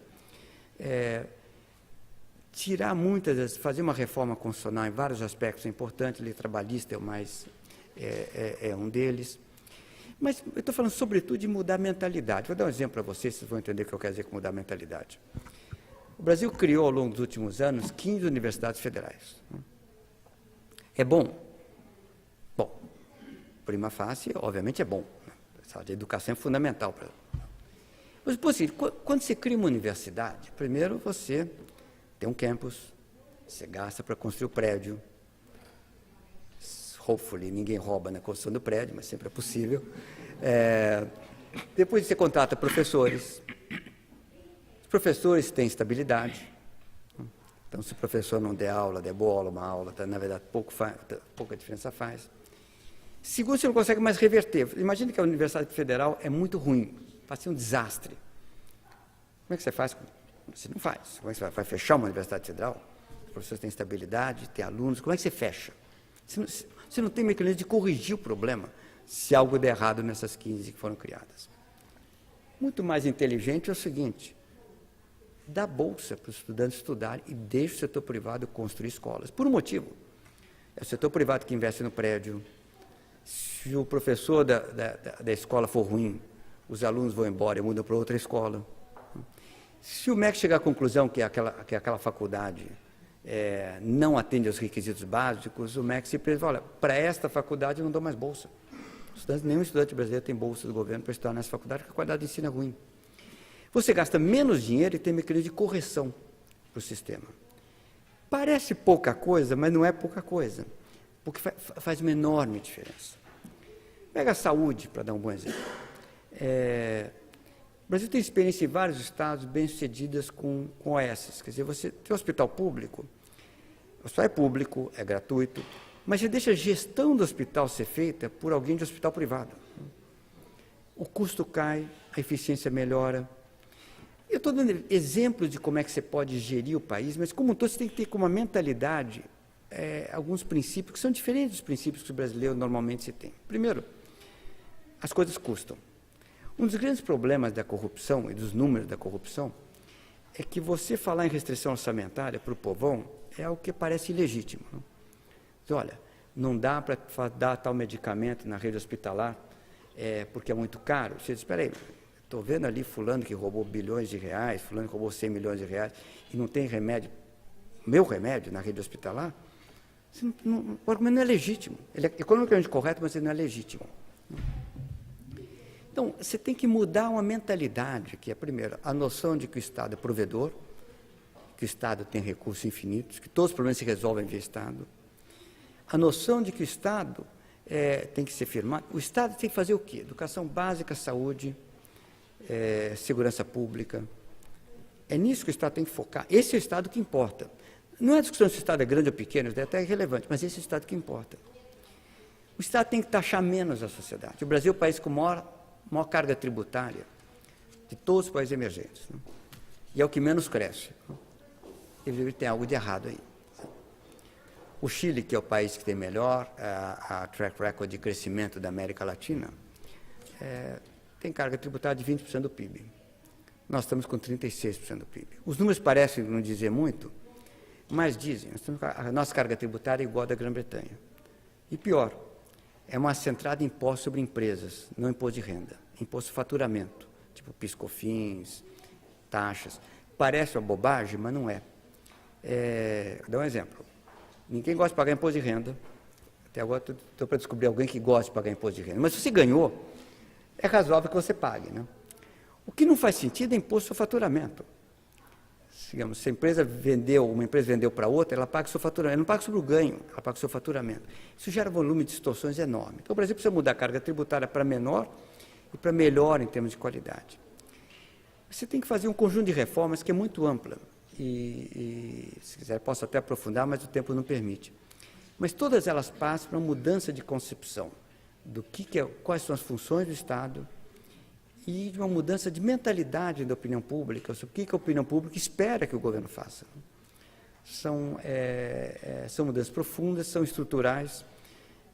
Tirar muitas vezes, fazer uma reforma constitucional em vários aspectos é importante, lei trabalhista é um deles. Mas eu estou falando, sobretudo, de mudar a mentalidade. Vou dar um exemplo para vocês vão entender o que eu quero dizer com mudar a mentalidade. O Brasil criou, ao longo dos últimos anos, 15 universidades federais. É bom? Bom, prima facie, obviamente é bom. A educação é fundamental para... Mas, por assim, quando você cria uma universidade, primeiro você tem um campus, você gasta para construir o prédio. Hopefully, ninguém rouba na construção do prédio, mas sempre é possível. Depois você contrata professores. Os professores têm estabilidade. Então, se o professor não der aula, der boa aula, uma aula, na verdade, pouca diferença faz. Segundo, você não consegue mais reverter. Imagine que a Universidade Federal é muito ruim, vai ser um desastre. Como é que você faz? Você não faz. Como é que você vai fechar uma Universidade Federal? Os professores têm estabilidade, têm alunos, como é que você fecha? Você não tem mecanismo de corrigir o problema se algo der errado nessas 15 que foram criadas. Muito mais inteligente é o seguinte, dá bolsa para os estudantes estudarem e deixa o setor privado construir escolas. Por um motivo, é o setor privado que investe no prédio. Se o professor da escola for ruim, os alunos vão embora e mudam para outra escola. Se o MEC chegar à conclusão que aquela faculdade não atende aos requisitos básicos, o MEC simplesmente fala, para esta faculdade eu não dou mais bolsa. Nenhum estudante brasileiro tem bolsa do governo para estudar nessa faculdade, porque a qualidade de ensino é ruim. Você gasta menos dinheiro e tem mecanismo de correção para o sistema. Parece pouca coisa, mas não é pouca coisa, porque faz uma enorme diferença. Pega a saúde, para dar um bom exemplo. O Brasil tem experiência em vários estados bem-sucedidas com OS. Quer dizer, você tem um hospital público, o hospital é público, é gratuito, mas você deixa a gestão do hospital ser feita por alguém de hospital privado. O custo cai, a eficiência melhora. Eu estou dando exemplos de como é que você pode gerir o país, mas, como um todo, você tem que ter como uma mentalidade alguns princípios que são diferentes dos princípios que o brasileiro normalmente se tem. Primeiro, as coisas custam. Um dos grandes problemas da corrupção e dos números da corrupção é que você falar em restrição orçamentária para o povão é algo que parece ilegítimo. Não? Então, olha, não dá para dar tal medicamento na rede hospitalar porque é muito caro. Você diz, espera aí, estou vendo ali fulano que roubou bilhões de reais, fulano que roubou 100 milhões de reais e não tem remédio, meu remédio na rede hospitalar, o argumento não é legítimo. Ele é economicamente correto, mas ele não é legítimo. Então, você tem que mudar uma mentalidade, que é, primeiro, a noção de que o Estado é provedor, que o Estado tem recursos infinitos, que todos os problemas se resolvem via Estado. A noção de que o Estado tem que ser firmado. O Estado tem que fazer o quê? Educação básica, saúde, segurança pública. É nisso que o Estado tem que focar. Esse é o Estado que importa. Não é a discussão se o Estado é grande ou pequeno, é até irrelevante, mas esse é o Estado que importa. O Estado tem que taxar menos a sociedade. O Brasil é o país com maior carga tributária de todos os países emergentes. Né? E é o que menos cresce. Evidentemente tem algo de errado aí. O Chile, que é o país que tem melhor a track record de crescimento da América Latina, tem carga tributária de 20% do PIB. Nós estamos com 36% do PIB. Os números parecem não dizer muito, mas dizem. A nossa carga tributária é igual à da Grã-Bretanha. E pior, é uma centrada em imposto sobre empresas, não imposto de renda, imposto de faturamento, tipo PIS/COFINS, taxas. Parece uma bobagem, mas não é. Vou dar um exemplo. Ninguém gosta de pagar imposto de renda. Até agora estou para descobrir alguém que gosta de pagar imposto de renda. Mas se você ganhou, é razoável que você pague. Né? O que não faz sentido é imposto sobre faturamento. Digamos, se uma empresa vendeu para outra, ela paga o seu faturamento. Ela não paga sobre o ganho, ela paga o seu faturamento. Isso gera um volume de distorções enorme. Então, o Brasil precisa mudar a carga tributária para menor e para melhor em termos de qualidade. Você tem que fazer um conjunto de reformas que é muito ampla. E se quiser, posso até aprofundar, mas o tempo não permite. Mas todas elas passam para uma mudança de concepção do quais são as funções do Estado e de uma mudança de mentalidade da opinião pública, sobre o que a opinião pública espera que o governo faça. São mudanças profundas, são estruturais,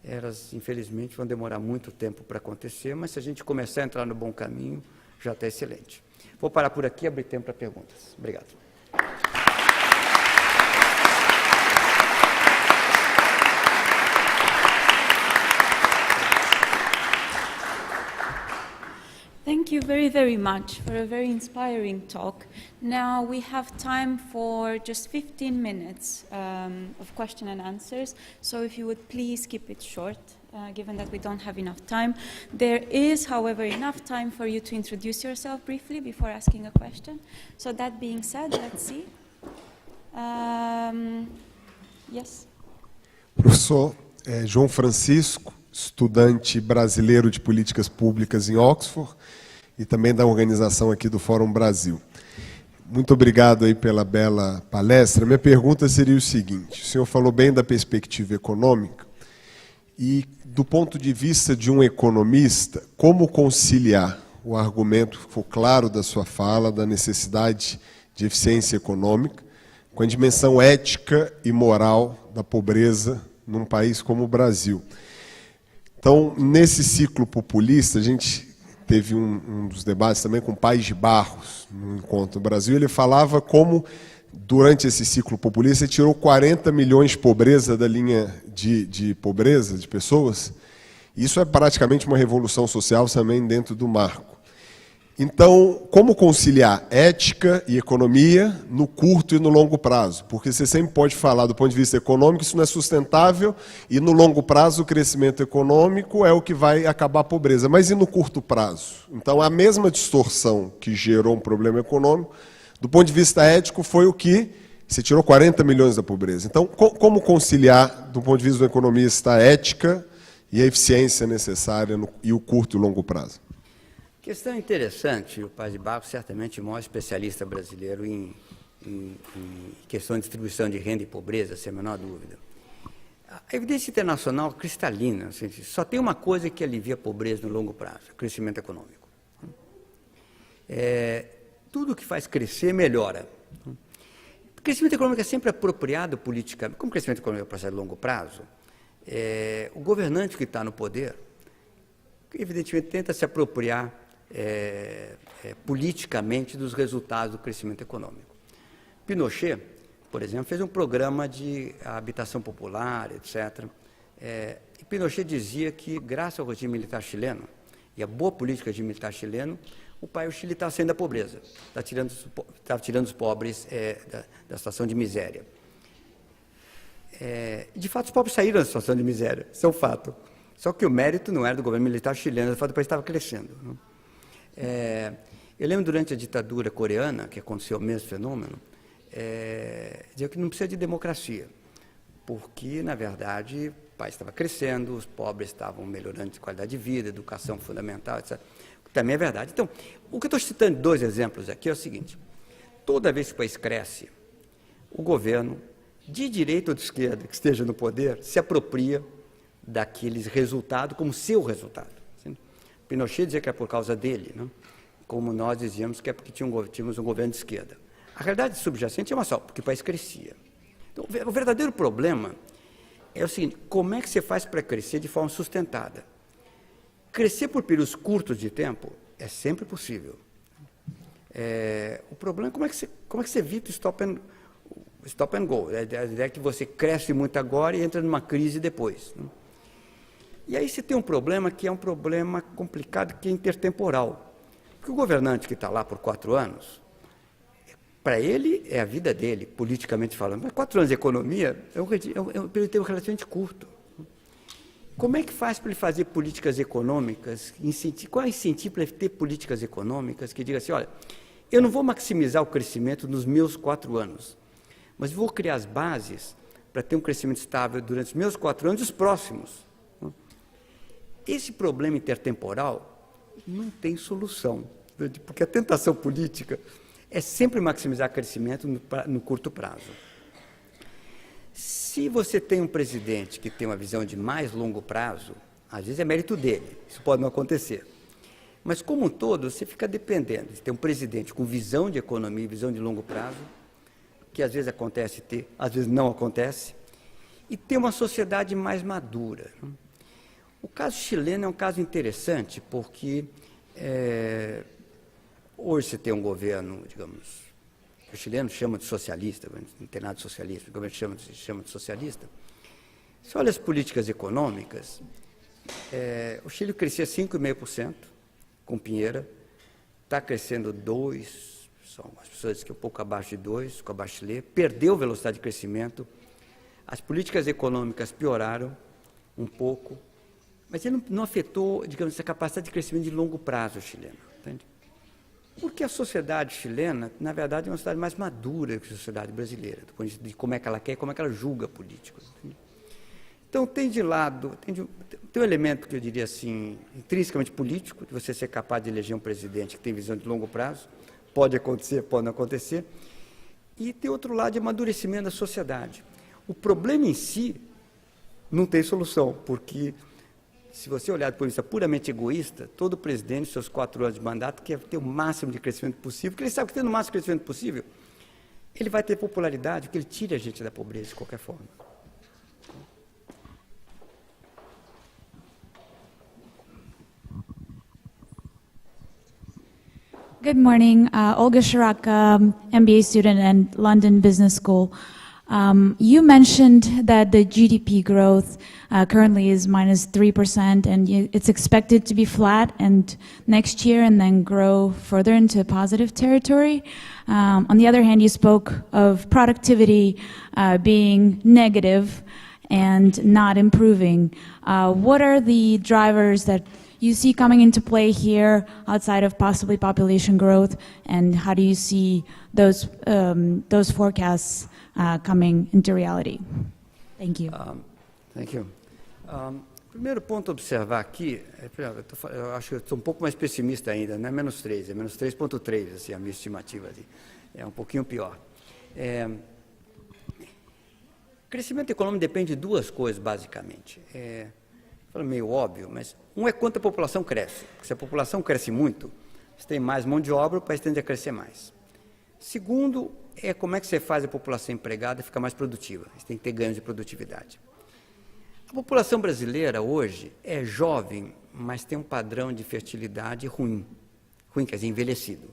elas, infelizmente, vão demorar muito tempo para acontecer, mas se a gente começar a entrar no bom caminho, já está excelente. Vou parar por aqui e abrir tempo para perguntas. Obrigado. Thank you very, very much for a very inspiring talk. Now we have time for just 15 minutes of question and answers. So if you would please keep it short, given that we don't have enough time. There is, however, enough time for you to introduce yourself briefly before asking a question. So that being said, let's see. Yes. Professor João Francisco, estudante brasileiro de políticas públicas em Oxford e também da organização aqui do Fórum Brasil. Muito obrigado aí pela bela palestra. Minha pergunta seria o seguinte: o senhor falou bem da perspectiva econômica e, do ponto de vista de um economista, como conciliar o argumento, que ficou claro da sua fala, da necessidade de eficiência econômica, com a dimensão ética e moral da pobreza num país como o Brasil. Então, nesse ciclo populista, a gente teve um dos debates também com o Paes de Barros, no encontro no Brasil. Ele falava como, durante esse ciclo populista, tirou 40 milhões de pobreza da linha de pobreza de pessoas. Isso é praticamente uma revolução social também dentro do marco. Então, como conciliar ética e economia no curto e no longo prazo? Porque você sempre pode falar do ponto de vista econômico, isso não é sustentável, e no longo prazo o crescimento econômico é o que vai acabar a pobreza. Mas e no curto prazo? Então, a mesma distorção que gerou um problema econômico, do ponto de vista ético, foi o que você tirou 40 milhões da pobreza. Então, como conciliar, do ponto de vista do economista, a ética e a eficiência necessária e o curto e o longo prazo? Questão interessante, o Paz de Barros certamente o maior especialista brasileiro em questão de distribuição de renda e pobreza, sem a menor dúvida. A evidência internacional cristalina, assim, só tem uma coisa que alivia a pobreza no longo prazo, crescimento econômico. Tudo que faz crescer melhora. O crescimento econômico é sempre apropriado politicamente. Como o crescimento econômico é um processo de longo prazo, o governante que está no poder, evidentemente, tenta se apropriar politicamente dos resultados do crescimento econômico. Pinochet, por exemplo, fez um programa de habitação popular, etc. E Pinochet dizia que, graças ao regime militar chileno e à boa política do regime militar chileno, o Chile está saindo da pobreza, está tirando os pobres da situação de miséria. De fato, os pobres saíram da situação de miséria, isso é um fato. Só que o mérito não era do governo militar chileno, o fato do país estava crescendo. Eu lembro, durante a ditadura coreana, que aconteceu o mesmo fenômeno, dizer que não precisa de democracia, porque, na verdade, o país estava crescendo, os pobres estavam melhorando de qualidade de vida, educação fundamental, etc. Também é verdade. Então, o que eu estou citando, 2 exemplos aqui, é o seguinte: toda vez que o país cresce, o governo, de direita ou de esquerda, que esteja no poder, se apropria daqueles resultados como seu resultado. Pinochet dizia que é por causa dele, né? Como nós dizíamos que é porque tínhamos um governo de esquerda. A realidade subjacente é uma só, porque o país crescia. Então, o verdadeiro problema é o seguinte: como é que você faz para crescer de forma sustentada? Crescer por períodos curtos de tempo é sempre possível. O problema é como é que você evita o stop and go. A ideia é que você cresce muito agora e entra numa crise depois, né? E aí você tem um problema que é um problema complicado, que é intertemporal. Porque o governante que está lá por 4 anos, para ele é a vida dele, politicamente falando. Mas 4 anos de economia é um período relativamente curto. Como é que faz para ele fazer políticas econômicas? Qual é o incentivo para ele ter políticas econômicas que digam assim: olha, eu não vou maximizar o crescimento nos meus 4 anos, mas vou criar as bases para ter um crescimento estável durante os meus 4 anos e os próximos. Esse problema intertemporal não tem solução, porque a tentação política é sempre maximizar crescimento no curto prazo. Se você tem um presidente que tem uma visão de mais longo prazo, às vezes é mérito dele, isso pode não acontecer. Mas, como um todo, você fica dependendo de ter um presidente com visão de economia, visão de longo prazo, que às vezes acontece ter, às vezes não acontece, e ter uma sociedade mais madura. O caso chileno é um caso interessante, porque hoje você tem um governo, digamos, que os chilenos chamam de socialista, não tem nada de socialista, o governo chama de socialista. Se olha as políticas econômicas, o Chile crescia 5,5%, com Pinheira, está crescendo 2%, as pessoas dizem que é um pouco abaixo de 2%, com a Bachelet, perdeu velocidade de crescimento, as políticas econômicas pioraram um pouco, mas ele não afetou, digamos, essa capacidade de crescimento de longo prazo chileno, entende? Porque a sociedade chilena, na verdade, é uma sociedade mais madura que a sociedade brasileira, do ponto de vista de como é que ela quer e como é que ela julga políticos. Entende? Então, tem um elemento que eu diria assim, intrinsecamente político, de você ser capaz de eleger um presidente que tem visão de longo prazo, pode acontecer, pode não acontecer, e tem outro lado de amadurecimento da sociedade. O problema em si não tem solução, porque se você olhar do ponto de vista puramente egoísta, todo presidente, seus 4 anos de mandato, quer ter o máximo de crescimento possível, porque ele sabe que tendo o máximo de crescimento possível, ele vai ter popularidade, porque ele tira a gente da pobreza de qualquer forma. Good morning, Olga Shiraka, MBA student at London Business School. You mentioned that the GDP growth currently is -3%, and it's expected to be flat and next year and then grow further into positive territory. On the other hand, you spoke of productivity being negative and not improving. What are the drivers that you see coming into play here outside of possibly population growth, and how do you see those forecasts coming into reality? Thank you. Thank you. Primeiro ponto a observar aqui, eu acho que eu estou um pouco mais pessimista ainda, não é -3, é -3,3, assim, a minha estimativa. Assim, é um pouquinho pior. Crescimento econômico depende de duas coisas, basicamente. Meio óbvio, mas um é quanto a população cresce. Porque se a população cresce muito, você tem mais mão de obra, o país tende a crescer mais. Segundo, é como é que você faz a população empregada ficar mais produtiva. Você tem que ter ganhos de produtividade. A população brasileira hoje é jovem, mas tem um padrão de fertilidade ruim, quer dizer, envelhecido.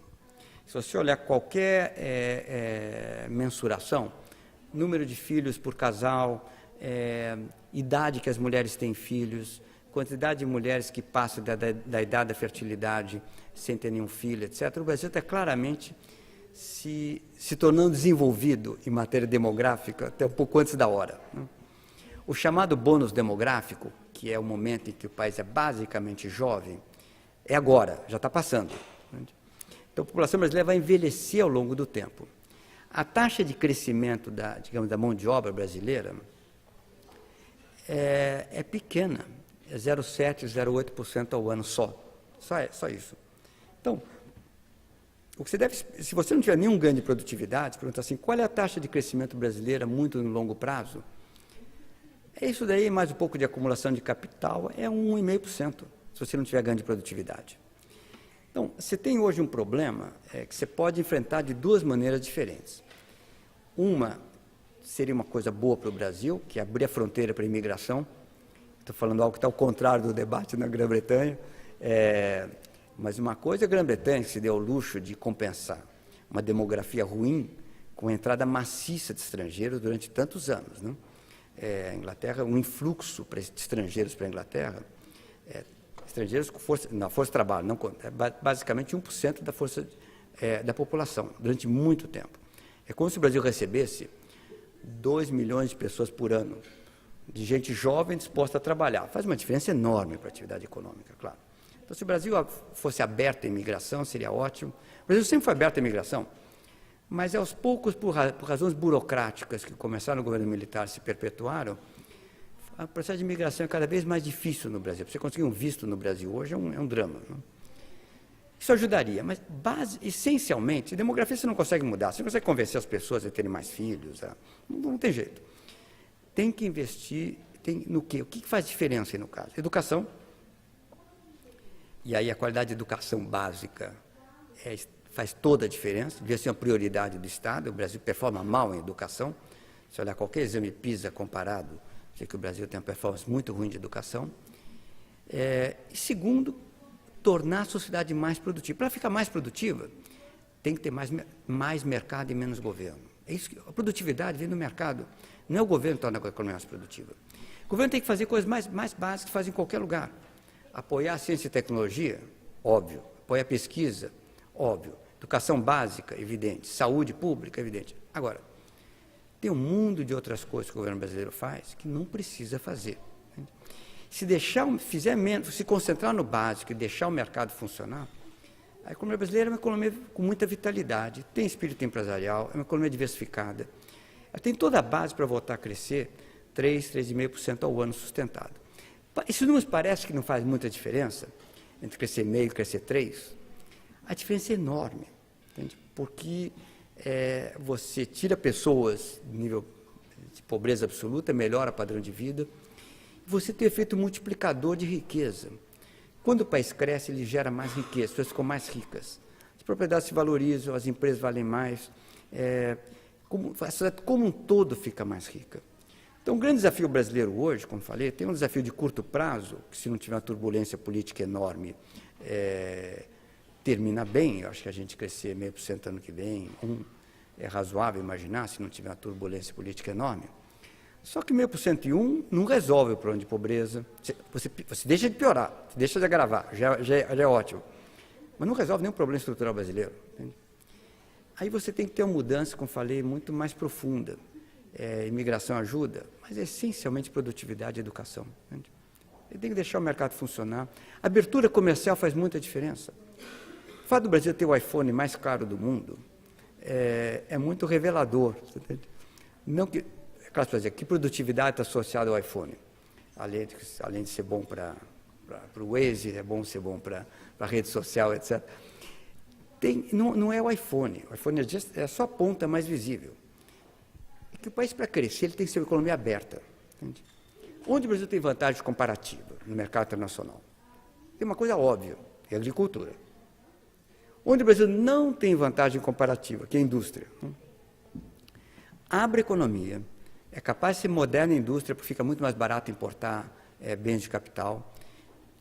Se você olhar qualquer mensuração, número de filhos por casal, idade que as mulheres têm filhos, quantidade de mulheres que passam da idade da fertilidade sem ter nenhum filho, etc. O Brasil está claramente se tornando desenvolvido em matéria demográfica até um pouco antes da hora, né? O chamado bônus demográfico, que é o momento em que o país é basicamente jovem, é agora, já está passando, né? Então a população brasileira vai envelhecer ao longo do tempo. A taxa de crescimento da mão de obra brasileira é pequena, é 0,7%, 0,8% ao ano só isso. Então, o que você deve, se você não tiver nenhum ganho de produtividade, pergunta assim, qual é a taxa de crescimento brasileira muito no longo prazo? É isso daí, mais um pouco de acumulação de capital, é 1,5%, se você não tiver ganho de produtividade. Então, você tem hoje um problema que você pode enfrentar de duas maneiras diferentes. Uma seria uma coisa boa para o Brasil, que é abrir a fronteira para a imigração. Estou falando algo que está ao contrário do debate na Grã-Bretanha. Mas uma coisa é a Grã-Bretanha, que se deu ao luxo de compensar uma demografia ruim com a entrada maciça de estrangeiros durante tantos anos, né? A Inglaterra, um influxo de estrangeiros para a Inglaterra, estrangeiros com força de trabalho, não, basicamente 1% da força da população, durante muito tempo. É como se o Brasil recebesse 2 milhões de pessoas por ano, de gente jovem disposta a trabalhar. Faz uma diferença enorme para a atividade econômica, claro. Então, se o Brasil fosse aberto à imigração, seria ótimo. O Brasil sempre foi aberto à imigração, mas aos poucos, por razões burocráticas que começaram no governo militar, se perpetuaram, o processo de imigração é cada vez mais difícil no Brasil. Para você conseguir um visto no Brasil hoje é um drama, né? Isso ajudaria, mas essencialmente, demografia você não consegue mudar, você não consegue convencer as pessoas a terem mais filhos, não tem jeito. Tem que investir no quê? O que faz diferença aí no caso? Educação, e aí a qualidade de educação básica faz toda a diferença, devia ser uma prioridade do Estado. O Brasil performa mal em educação, se olhar qualquer exame PISA comparado, sei que o Brasil tem uma performance muito ruim de educação. E segundo, tornar a sociedade mais produtiva. Para ficar mais produtiva, tem que ter mais mercado e menos governo. É isso a produtividade vem do mercado, não é o governo que torna a economia mais produtiva. O governo tem que fazer coisas mais básicas que faz em qualquer lugar. Apoiar a ciência e tecnologia, óbvio. Apoiar a pesquisa, óbvio. Educação básica, evidente. Saúde pública, evidente. Agora, tem um mundo de outras coisas que o governo brasileiro faz que não precisa fazer. Se fizer menos, se concentrar no básico e deixar o mercado funcionar, a economia brasileira é uma economia com muita vitalidade, tem espírito empresarial, é uma economia diversificada. Ela tem toda a base para voltar a crescer 3,5% ao ano sustentado. Esses números parecem que não faz muita diferença entre crescer meio e crescer 3. A diferença é enorme, entende? Porque você tira pessoas de nível de pobreza absoluta, melhora o padrão de vida, você tem efeito multiplicador de riqueza. Quando o país cresce, ele gera mais riqueza, as pessoas ficam mais ricas. As propriedades se valorizam, as empresas valem mais, a sociedade como um todo fica mais rica. Então, o grande desafio brasileiro hoje, como falei, tem um desafio de curto prazo, que se não tiver uma turbulência política enorme, termina bem. Eu acho que a gente crescer 0,5% ano que vem, é razoável imaginar, se não tiver uma turbulência política enorme. Só que 1.101 não resolve o problema de pobreza. Você deixa de piorar, você deixa de agravar, já é ótimo. Mas não resolve nenhum problema estrutural brasileiro. Entende? Aí você tem que ter uma mudança, como falei, muito mais profunda. Imigração ajuda, mas é essencialmente produtividade e educação. Entende? Ele tem que deixar o mercado funcionar. A abertura comercial faz muita diferença. O fato do Brasil ter o iPhone mais caro do mundo é muito revelador. Entende? Não que... Claro, dizer, que produtividade está associada ao iPhone? Além de ser bom para o Waze, é bom ser bom para a rede social, etc. Não é o iPhone é só a ponta mais visível. E que o país, para crescer, ele tem que ser uma economia aberta. Entende? Onde o Brasil tem vantagem comparativa no mercado internacional? Tem uma coisa óbvia, é a agricultura. Onde o Brasil não tem vantagem comparativa, que é a indústria. Abre a economia. É capaz de ser moderna a indústria, porque fica muito mais barato importar bens de capital.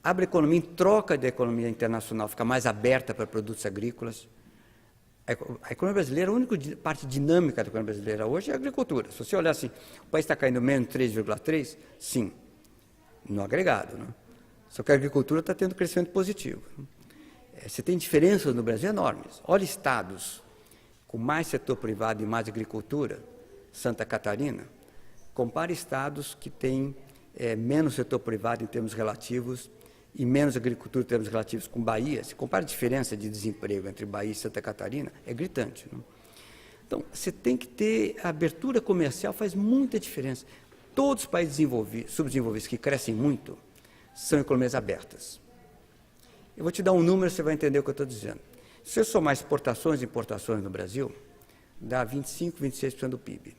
Abre a economia em troca da economia internacional, fica mais aberta para produtos agrícolas. A economia brasileira, a única parte dinâmica da economia brasileira hoje é a agricultura. Se você olhar assim, o país está caindo menos 3,3%, sim, no agregado. Né? Só que a agricultura está tendo crescimento positivo. Você tem diferenças no Brasil enormes. Olha estados com mais setor privado e mais agricultura, Santa Catarina. Compare estados que têm menos setor privado em termos relativos e menos agricultura em termos relativos com Bahia. Se compara a diferença de desemprego entre Bahia e Santa Catarina, é gritante. Não? Então, você tem que ter... A abertura comercial faz muita diferença. Todos os países subdesenvolvidos que crescem muito são economias abertas. Eu vou te dar um número, você vai entender o que eu estou dizendo. Se eu somar exportações e importações no Brasil, dá 25%, 26% do PIB.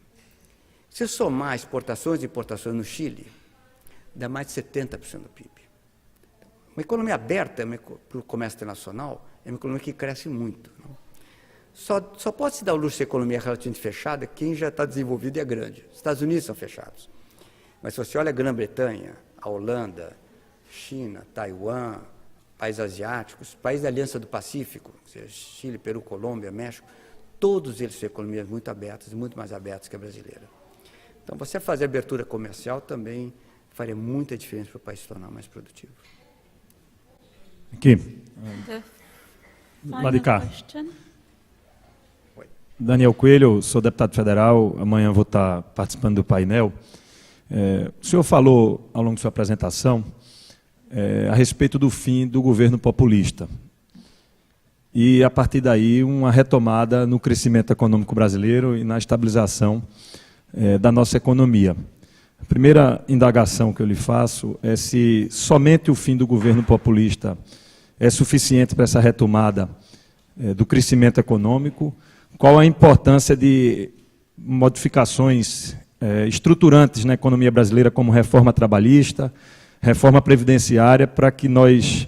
Se eu somar exportações e importações no Chile, dá mais de 70% do PIB. Uma economia aberta para o comércio internacional é uma economia que cresce muito. Não? Só pode se dar o luxo de economia relativamente fechada quem já está desenvolvido e é grande. Os Estados Unidos são fechados. Mas se você olha a Grã-Bretanha, a Holanda, China, Taiwan, países asiáticos, países da Aliança do Pacífico, seja, Chile, Peru, Colômbia, México, todos eles são economias muito abertas, muito mais abertas que a brasileira. Então, você fazer abertura comercial também faria muita diferença para o país se tornar mais produtivo. Aqui. Lá de cá. Daniel Coelho, sou deputado federal, amanhã vou estar participando do painel. O senhor falou, ao longo de sua apresentação, a respeito do fim do governo populista. E, a partir daí, uma retomada no crescimento econômico brasileiro e na estabilização da nossa economia. A primeira indagação que eu lhe faço é se somente o fim do governo populista é suficiente para essa retomada do crescimento econômico, qual a importância de modificações estruturantes na economia brasileira, como reforma trabalhista, reforma previdenciária, para que nós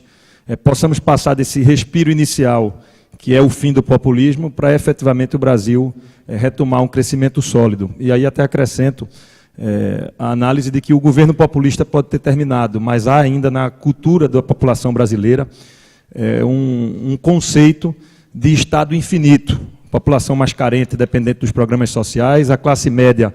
possamos passar desse respiro inicial, que é o fim do populismo, para efetivamente o Brasil retomar um crescimento sólido. E aí até acrescento a análise de que o governo populista pode ter terminado, mas há ainda na cultura da população brasileira um conceito de Estado infinito. População mais carente, dependente dos programas sociais, a classe média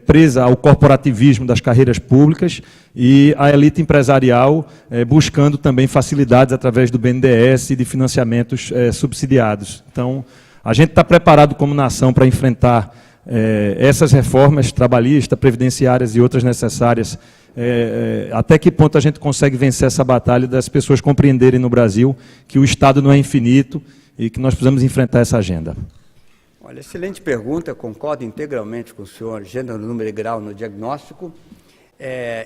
presa ao corporativismo das carreiras públicas e a elite empresarial buscando também facilidades através do BNDES e de financiamentos subsidiados. Então, a gente está preparado como nação para enfrentar essas reformas trabalhistas, previdenciárias e outras necessárias. Até que ponto a gente consegue vencer essa batalha das pessoas compreenderem no Brasil que o Estado não é infinito e que nós precisamos enfrentar essa agenda? Olha, excelente pergunta, concordo integralmente com o senhor, gênero, número e grau no diagnóstico.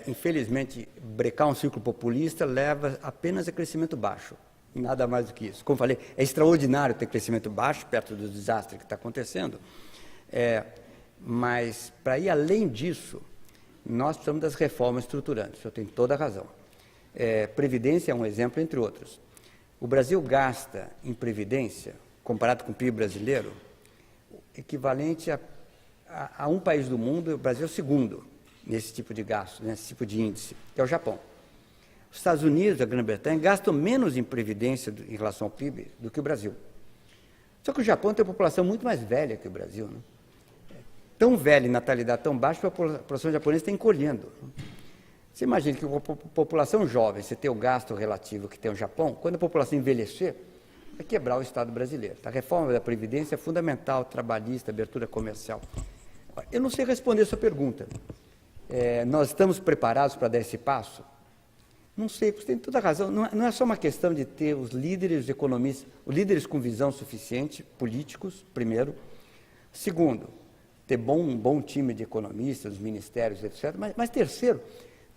Infelizmente, brecar um ciclo populista leva apenas a crescimento baixo, nada mais do que isso. Como falei, é extraordinário ter crescimento baixo perto do desastre que está acontecendo, mas para ir além disso, nós precisamos das reformas estruturantes, o senhor tem toda a razão. Previdência é um exemplo, entre outros. O Brasil gasta em previdência, comparado com o PIB brasileiro, equivalente a um país do mundo, o Brasil é o segundo nesse tipo de gasto, nesse tipo de índice, que é o Japão. Os Estados Unidos e a Grã-Bretanha gastam menos em previdência em relação ao PIB do que o Brasil. Só que o Japão tem uma população muito mais velha que o Brasil, né? Tão velha e natalidade tão baixa que a população japonesa está encolhendo. Você imagina que com a população jovem, você tem o gasto relativo que tem o Japão, quando a população envelhecer, vai quebrar o Estado brasileiro. A reforma da Previdência é fundamental, trabalhista, abertura comercial. Eu não sei responder a sua pergunta. Nós estamos preparados para dar esse passo? Não sei, você tem toda a razão. Não é só uma questão de ter os líderes economistas, os líderes com visão suficiente, políticos, primeiro. Segundo, ter um bom time de economistas, ministérios, etc. Mas terceiro,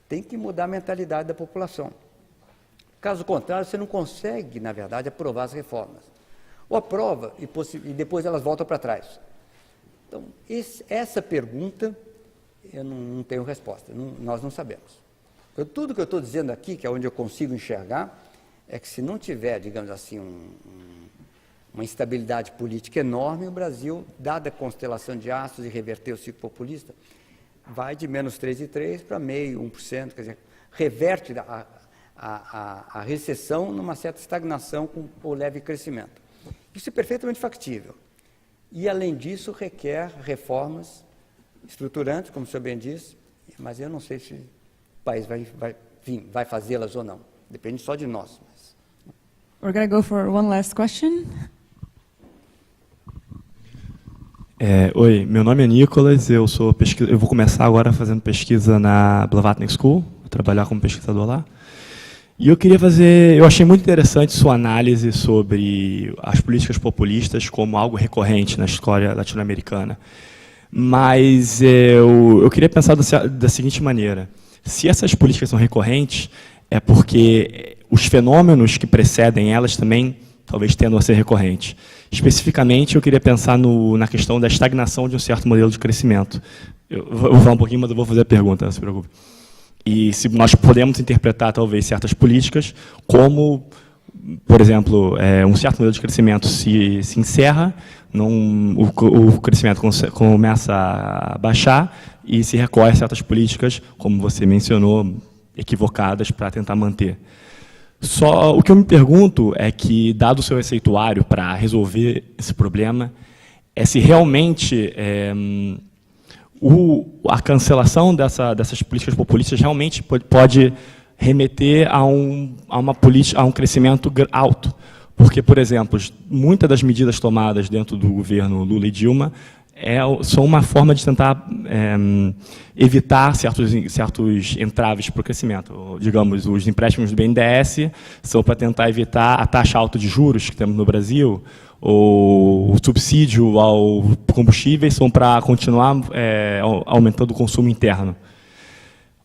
tem que mudar a mentalidade da população. Caso contrário, você não consegue, na verdade, aprovar as reformas. Ou aprova e depois elas voltam para trás. Então, essa pergunta, eu não tenho resposta, nós não sabemos. Tudo que eu estou dizendo aqui, que é onde eu consigo enxergar, é que se não tiver, digamos assim, uma instabilidade política enorme, o Brasil, dada a constelação de astros e reverter o ciclo populista, vai de menos 3,3% para 0,5%, 1%, quer dizer, reverte a recessão numa certa estagnação com leve crescimento. Isso é perfeitamente factível. E, além disso, requer reformas estruturantes, como o senhor bem disse, mas eu não sei se o país vai fazê-las ou não. Depende só de nós. We're going to go for one last question. Oi, meu nome é Nicolas, eu vou começar agora fazendo pesquisa na Blavatnik School, vou trabalhar como pesquisador lá. E eu achei muito interessante sua análise sobre as políticas populistas como algo recorrente na história latino-americana. Mas eu queria pensar da seguinte maneira: se essas políticas são recorrentes, é porque os fenômenos que precedem elas também talvez tendam a ser recorrentes. Especificamente, eu queria pensar na questão da estagnação de um certo modelo de crescimento. Eu vou falar um pouquinho, mas eu vou fazer a pergunta, não se preocupe. E se nós podemos interpretar, talvez, certas políticas como, por exemplo, um certo modelo de crescimento se encerra, o crescimento começa a baixar e se recorre a certas políticas, como você mencionou, equivocadas para tentar manter. Só o que eu me pergunto é que, dado o seu receituário para resolver esse problema, se realmente a cancelação dessas políticas populistas realmente pode remeter a um crescimento alto. Porque, por exemplo, muitas das medidas tomadas dentro do governo Lula e Dilma são uma forma de tentar evitar certos entraves para o crescimento. Digamos, os empréstimos do BNDES são para tentar evitar a taxa alta de juros que temos no Brasil, ou o subsídio ao combustíveis são para continuar aumentando o consumo interno.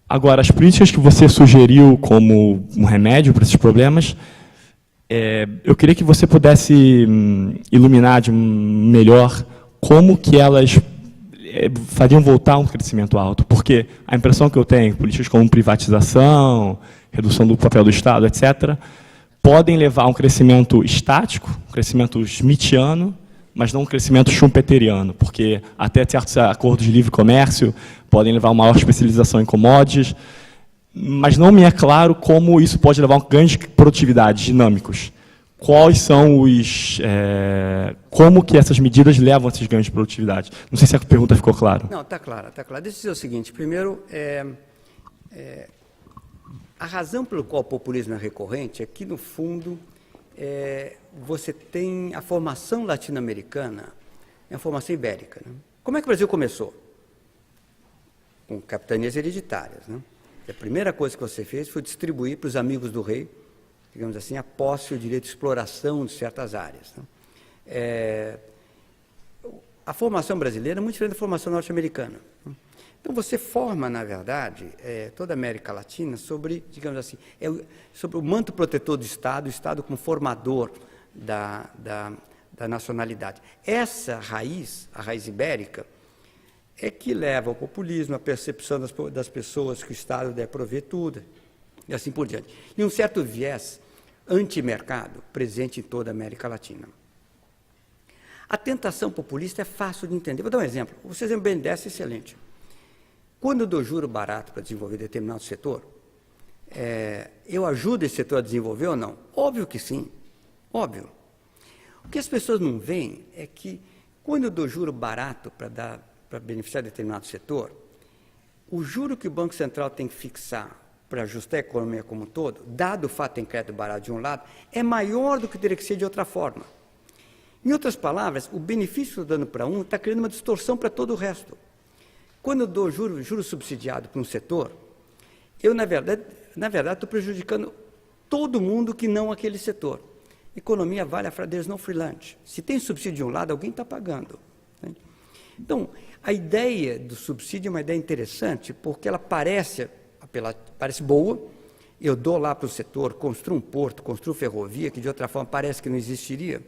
Agora, as políticas que você sugeriu como um remédio para esses problemas, eu queria que você pudesse iluminar melhor como que elas fariam voltar a um crescimento alto. Porque a impressão que eu tenho, políticas como privatização, redução do papel do Estado, etc., podem levar a um crescimento estático, um crescimento schmittiano, mas não um crescimento schumpeteriano, porque até certos acordos de livre comércio podem levar a uma maior especialização em commodities, mas não me é claro como isso pode levar a um ganho de produtividade dinâmicos. Quais são como que essas medidas levam a esses ganhos de produtividade? Não sei se a pergunta ficou clara. Não, está clara, está clara. Deixa eu dizer o seguinte, primeiro, a razão pelo qual o populismo é recorrente é que, no fundo, você tem a formação latino-americana, a formação ibérica. Né? Como é que o Brasil começou? Com capitanias hereditárias. Né? A primeira coisa que você fez foi distribuir para os amigos do rei, digamos assim, a posse e o direito de exploração de certas áreas. Né? A formação brasileira é muito diferente da formação norte-americana. Né? Então, você forma, na verdade, toda a América Latina sobre, digamos assim, sobre o manto protetor do Estado, o Estado como formador da nacionalidade. Essa raiz, a raiz ibérica, é que leva ao populismo, à percepção das pessoas que o Estado deve prover tudo, e assim por diante. E um certo viés antimercado presente em toda a América Latina. A tentação populista é fácil de entender. Vou dar um exemplo. O exemplo bem dessa é excelente. Quando eu dou juro barato para desenvolver determinado setor, eu ajudo esse setor a desenvolver ou não? Óbvio que sim, óbvio. O que as pessoas não veem é que, quando eu dou juro barato para beneficiar determinado setor, o juro que o Banco Central tem que fixar para ajustar a economia como um todo, dado o fato em crédito barato de um lado, é maior do que teria que ser de outra forma. Em outras palavras, o benefício que eu estou dando para um está criando uma distorção para todo o resto. Quando eu dou juro subsidiado para um setor, eu, na verdade, estou prejudicando todo mundo que não aquele setor. Economia vale a there's no free lunch. Se tem subsídio de um lado, alguém está pagando. Né? Então, a ideia do subsídio é uma ideia interessante, porque ela parece boa, eu dou lá para o setor, construo um porto, construo ferrovia, que de outra forma parece que não existiria,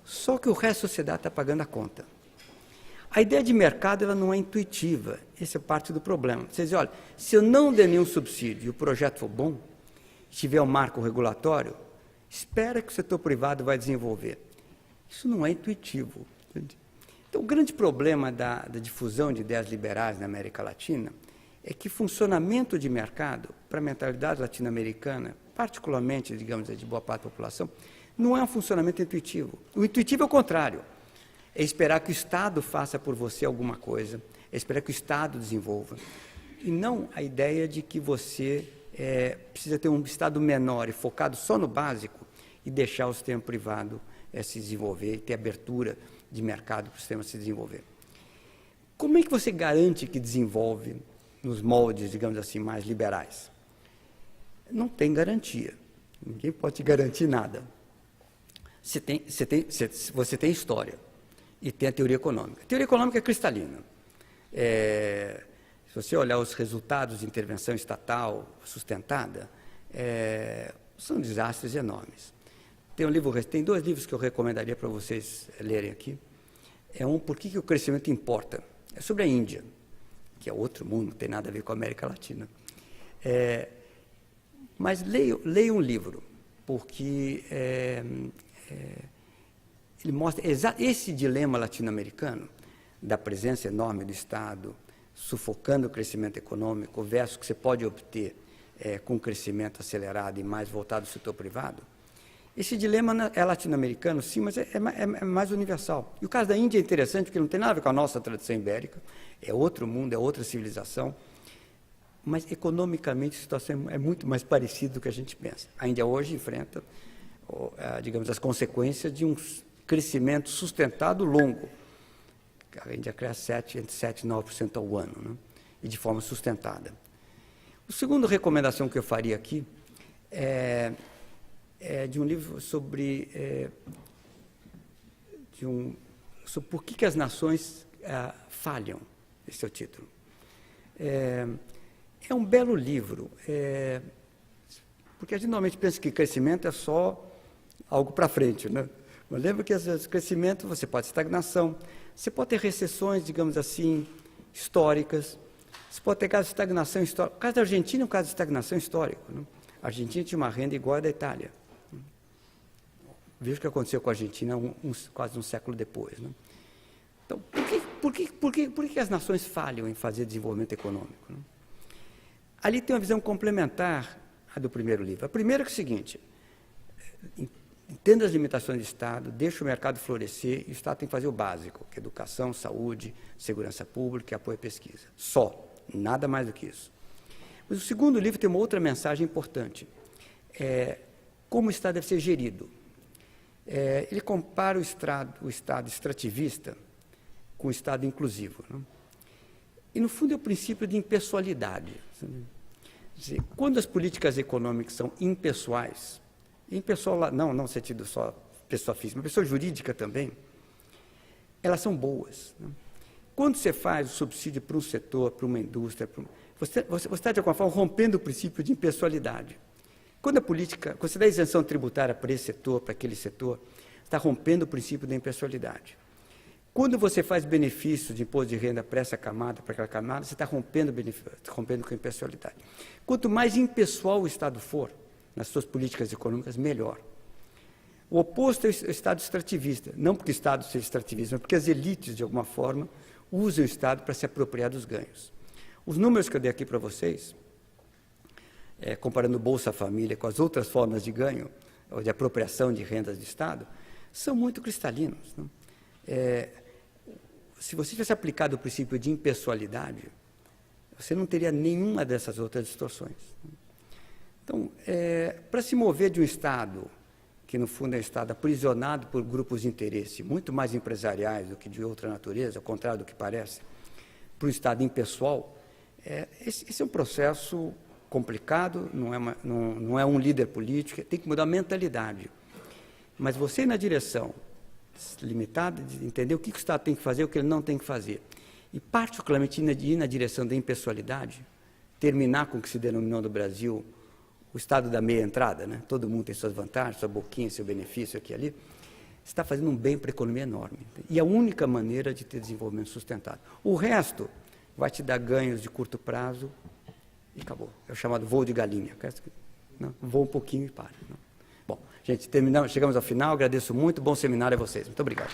só que o resto da sociedade está pagando a conta. A ideia de mercado ela não é intuitiva, essa é parte do problema. Vocês dizem, olha, se eu não der nenhum subsídio e o projeto for bom, se tiver um marco regulatório, espera que o setor privado vai desenvolver. Isso não é intuitivo. Entende? Então, o grande problema da difusão de ideias liberais na América Latina é que funcionamento de mercado, para a mentalidade latino-americana, particularmente, digamos, de boa parte da população, não é um funcionamento intuitivo. O intuitivo é o contrário. É esperar que o Estado faça por você alguma coisa, é esperar que o Estado desenvolva. E não a ideia de que você precisa ter um Estado menor e focado só no básico e deixar o sistema privado se desenvolver e ter abertura de mercado para o sistema se desenvolver. Como é que você garante que desenvolve nos moldes, digamos assim, mais liberais? Não tem garantia. Ninguém pode te garantir nada. Você tem história e tem a teoria econômica. A teoria econômica é cristalina. Se você olhar os resultados de intervenção estatal sustentada, são desastres enormes. Tem 2 livros que eu recomendaria para vocês lerem aqui. Por que o crescimento importa? É sobre a Índia, que é outro mundo, não tem nada a ver com a América Latina. Mas leia um livro, porque ele mostra esse dilema latino-americano da presença enorme do Estado, sufocando o crescimento econômico, versus o que você pode obter com um crescimento acelerado e mais voltado ao setor privado. Esse dilema é latino-americano, sim, mas é mais universal. E o caso da Índia é interessante, porque não tem nada a ver com a nossa tradição ibérica, é outro mundo, é outra civilização, mas economicamente a situação é muito mais parecida do que a gente pensa. A Índia hoje enfrenta, digamos, as consequências de um crescimento sustentado longo. A Índia cresce entre 7% e 9% ao ano, né? E de forma sustentada. A segunda recomendação que eu faria aqui é de um livro sobre por que as nações falham. Esse é o título. É um belo livro, porque a gente normalmente pensa que crescimento é só algo para frente, né? Mas lembra que, às vezes, crescimento, você pode ter estagnação, você pode ter recessões, digamos assim, históricas, você pode ter casos de estagnação histórica. O caso da Argentina é um caso de estagnação histórica. Né? A Argentina tinha uma renda igual à da Itália. Veja o que aconteceu com a Argentina quase um século depois. Né? Então, por que as nações falham em fazer desenvolvimento econômico? Né? Ali tem uma visão complementar à do primeiro livro. A primeira é o seguinte: entenda as limitações do Estado, deixa o mercado florescer, e o Estado tem que fazer o básico, que é educação, saúde, segurança pública e apoio à pesquisa. Só, nada mais do que isso. Mas o segundo livro tem uma outra mensagem importante. Como o Estado deve ser gerido. Ele compara o Estado extrativista com o Estado inclusivo. Né? E, no fundo, é o princípio de impessoalidade. Dizer, quando as políticas econômicas são impessoais, impessoal, não no sentido só pessoa física, mas pessoa jurídica também, elas são boas. Né? Quando você faz o subsídio para um setor, para uma indústria, você está, de alguma forma, rompendo o princípio de impessoalidade. Quando você dá isenção tributária para esse setor, para aquele setor, você está rompendo o princípio da impessoalidade. Quando você faz benefício de imposto de renda para essa camada, para aquela camada, você está rompendo com a impessoalidade. Quanto mais impessoal o Estado for, nas suas políticas econômicas, melhor. O oposto é o Estado extrativista, não porque o Estado seja extrativista, mas porque as elites, de alguma forma, usam o Estado para se apropriar dos ganhos. Os números que eu dei aqui para vocês, comparando o Bolsa Família com as outras formas de ganho, ou de apropriação de rendas do Estado, são muito cristalinos. Não? Se você tivesse aplicado o princípio de impessoalidade, você não teria nenhuma dessas outras distorções. Então, para se mover de um Estado, que no fundo é um Estado aprisionado por grupos de interesse muito mais empresariais do que de outra natureza, ao contrário do que parece, para um Estado impessoal, esse é um processo complicado, não é um líder político, tem que mudar a mentalidade. Mas você ir na direção limitada de entender o que o Estado tem que fazer e o que ele não tem que fazer, e particularmente ir na direção da impessoalidade, terminar com o que se denominou no Brasil o Estado da meia entrada, né? Todo mundo tem suas vantagens, sua boquinha, seu benefício aqui e ali, está fazendo um bem para a economia enorme. E a única maneira de ter desenvolvimento sustentado. O resto vai te dar ganhos de curto prazo e acabou. É o chamado voo de galinha. Não, voa um pouquinho e para. Não. Bom, gente, terminamos, chegamos ao final, agradeço muito, bom seminário a vocês. Muito obrigado.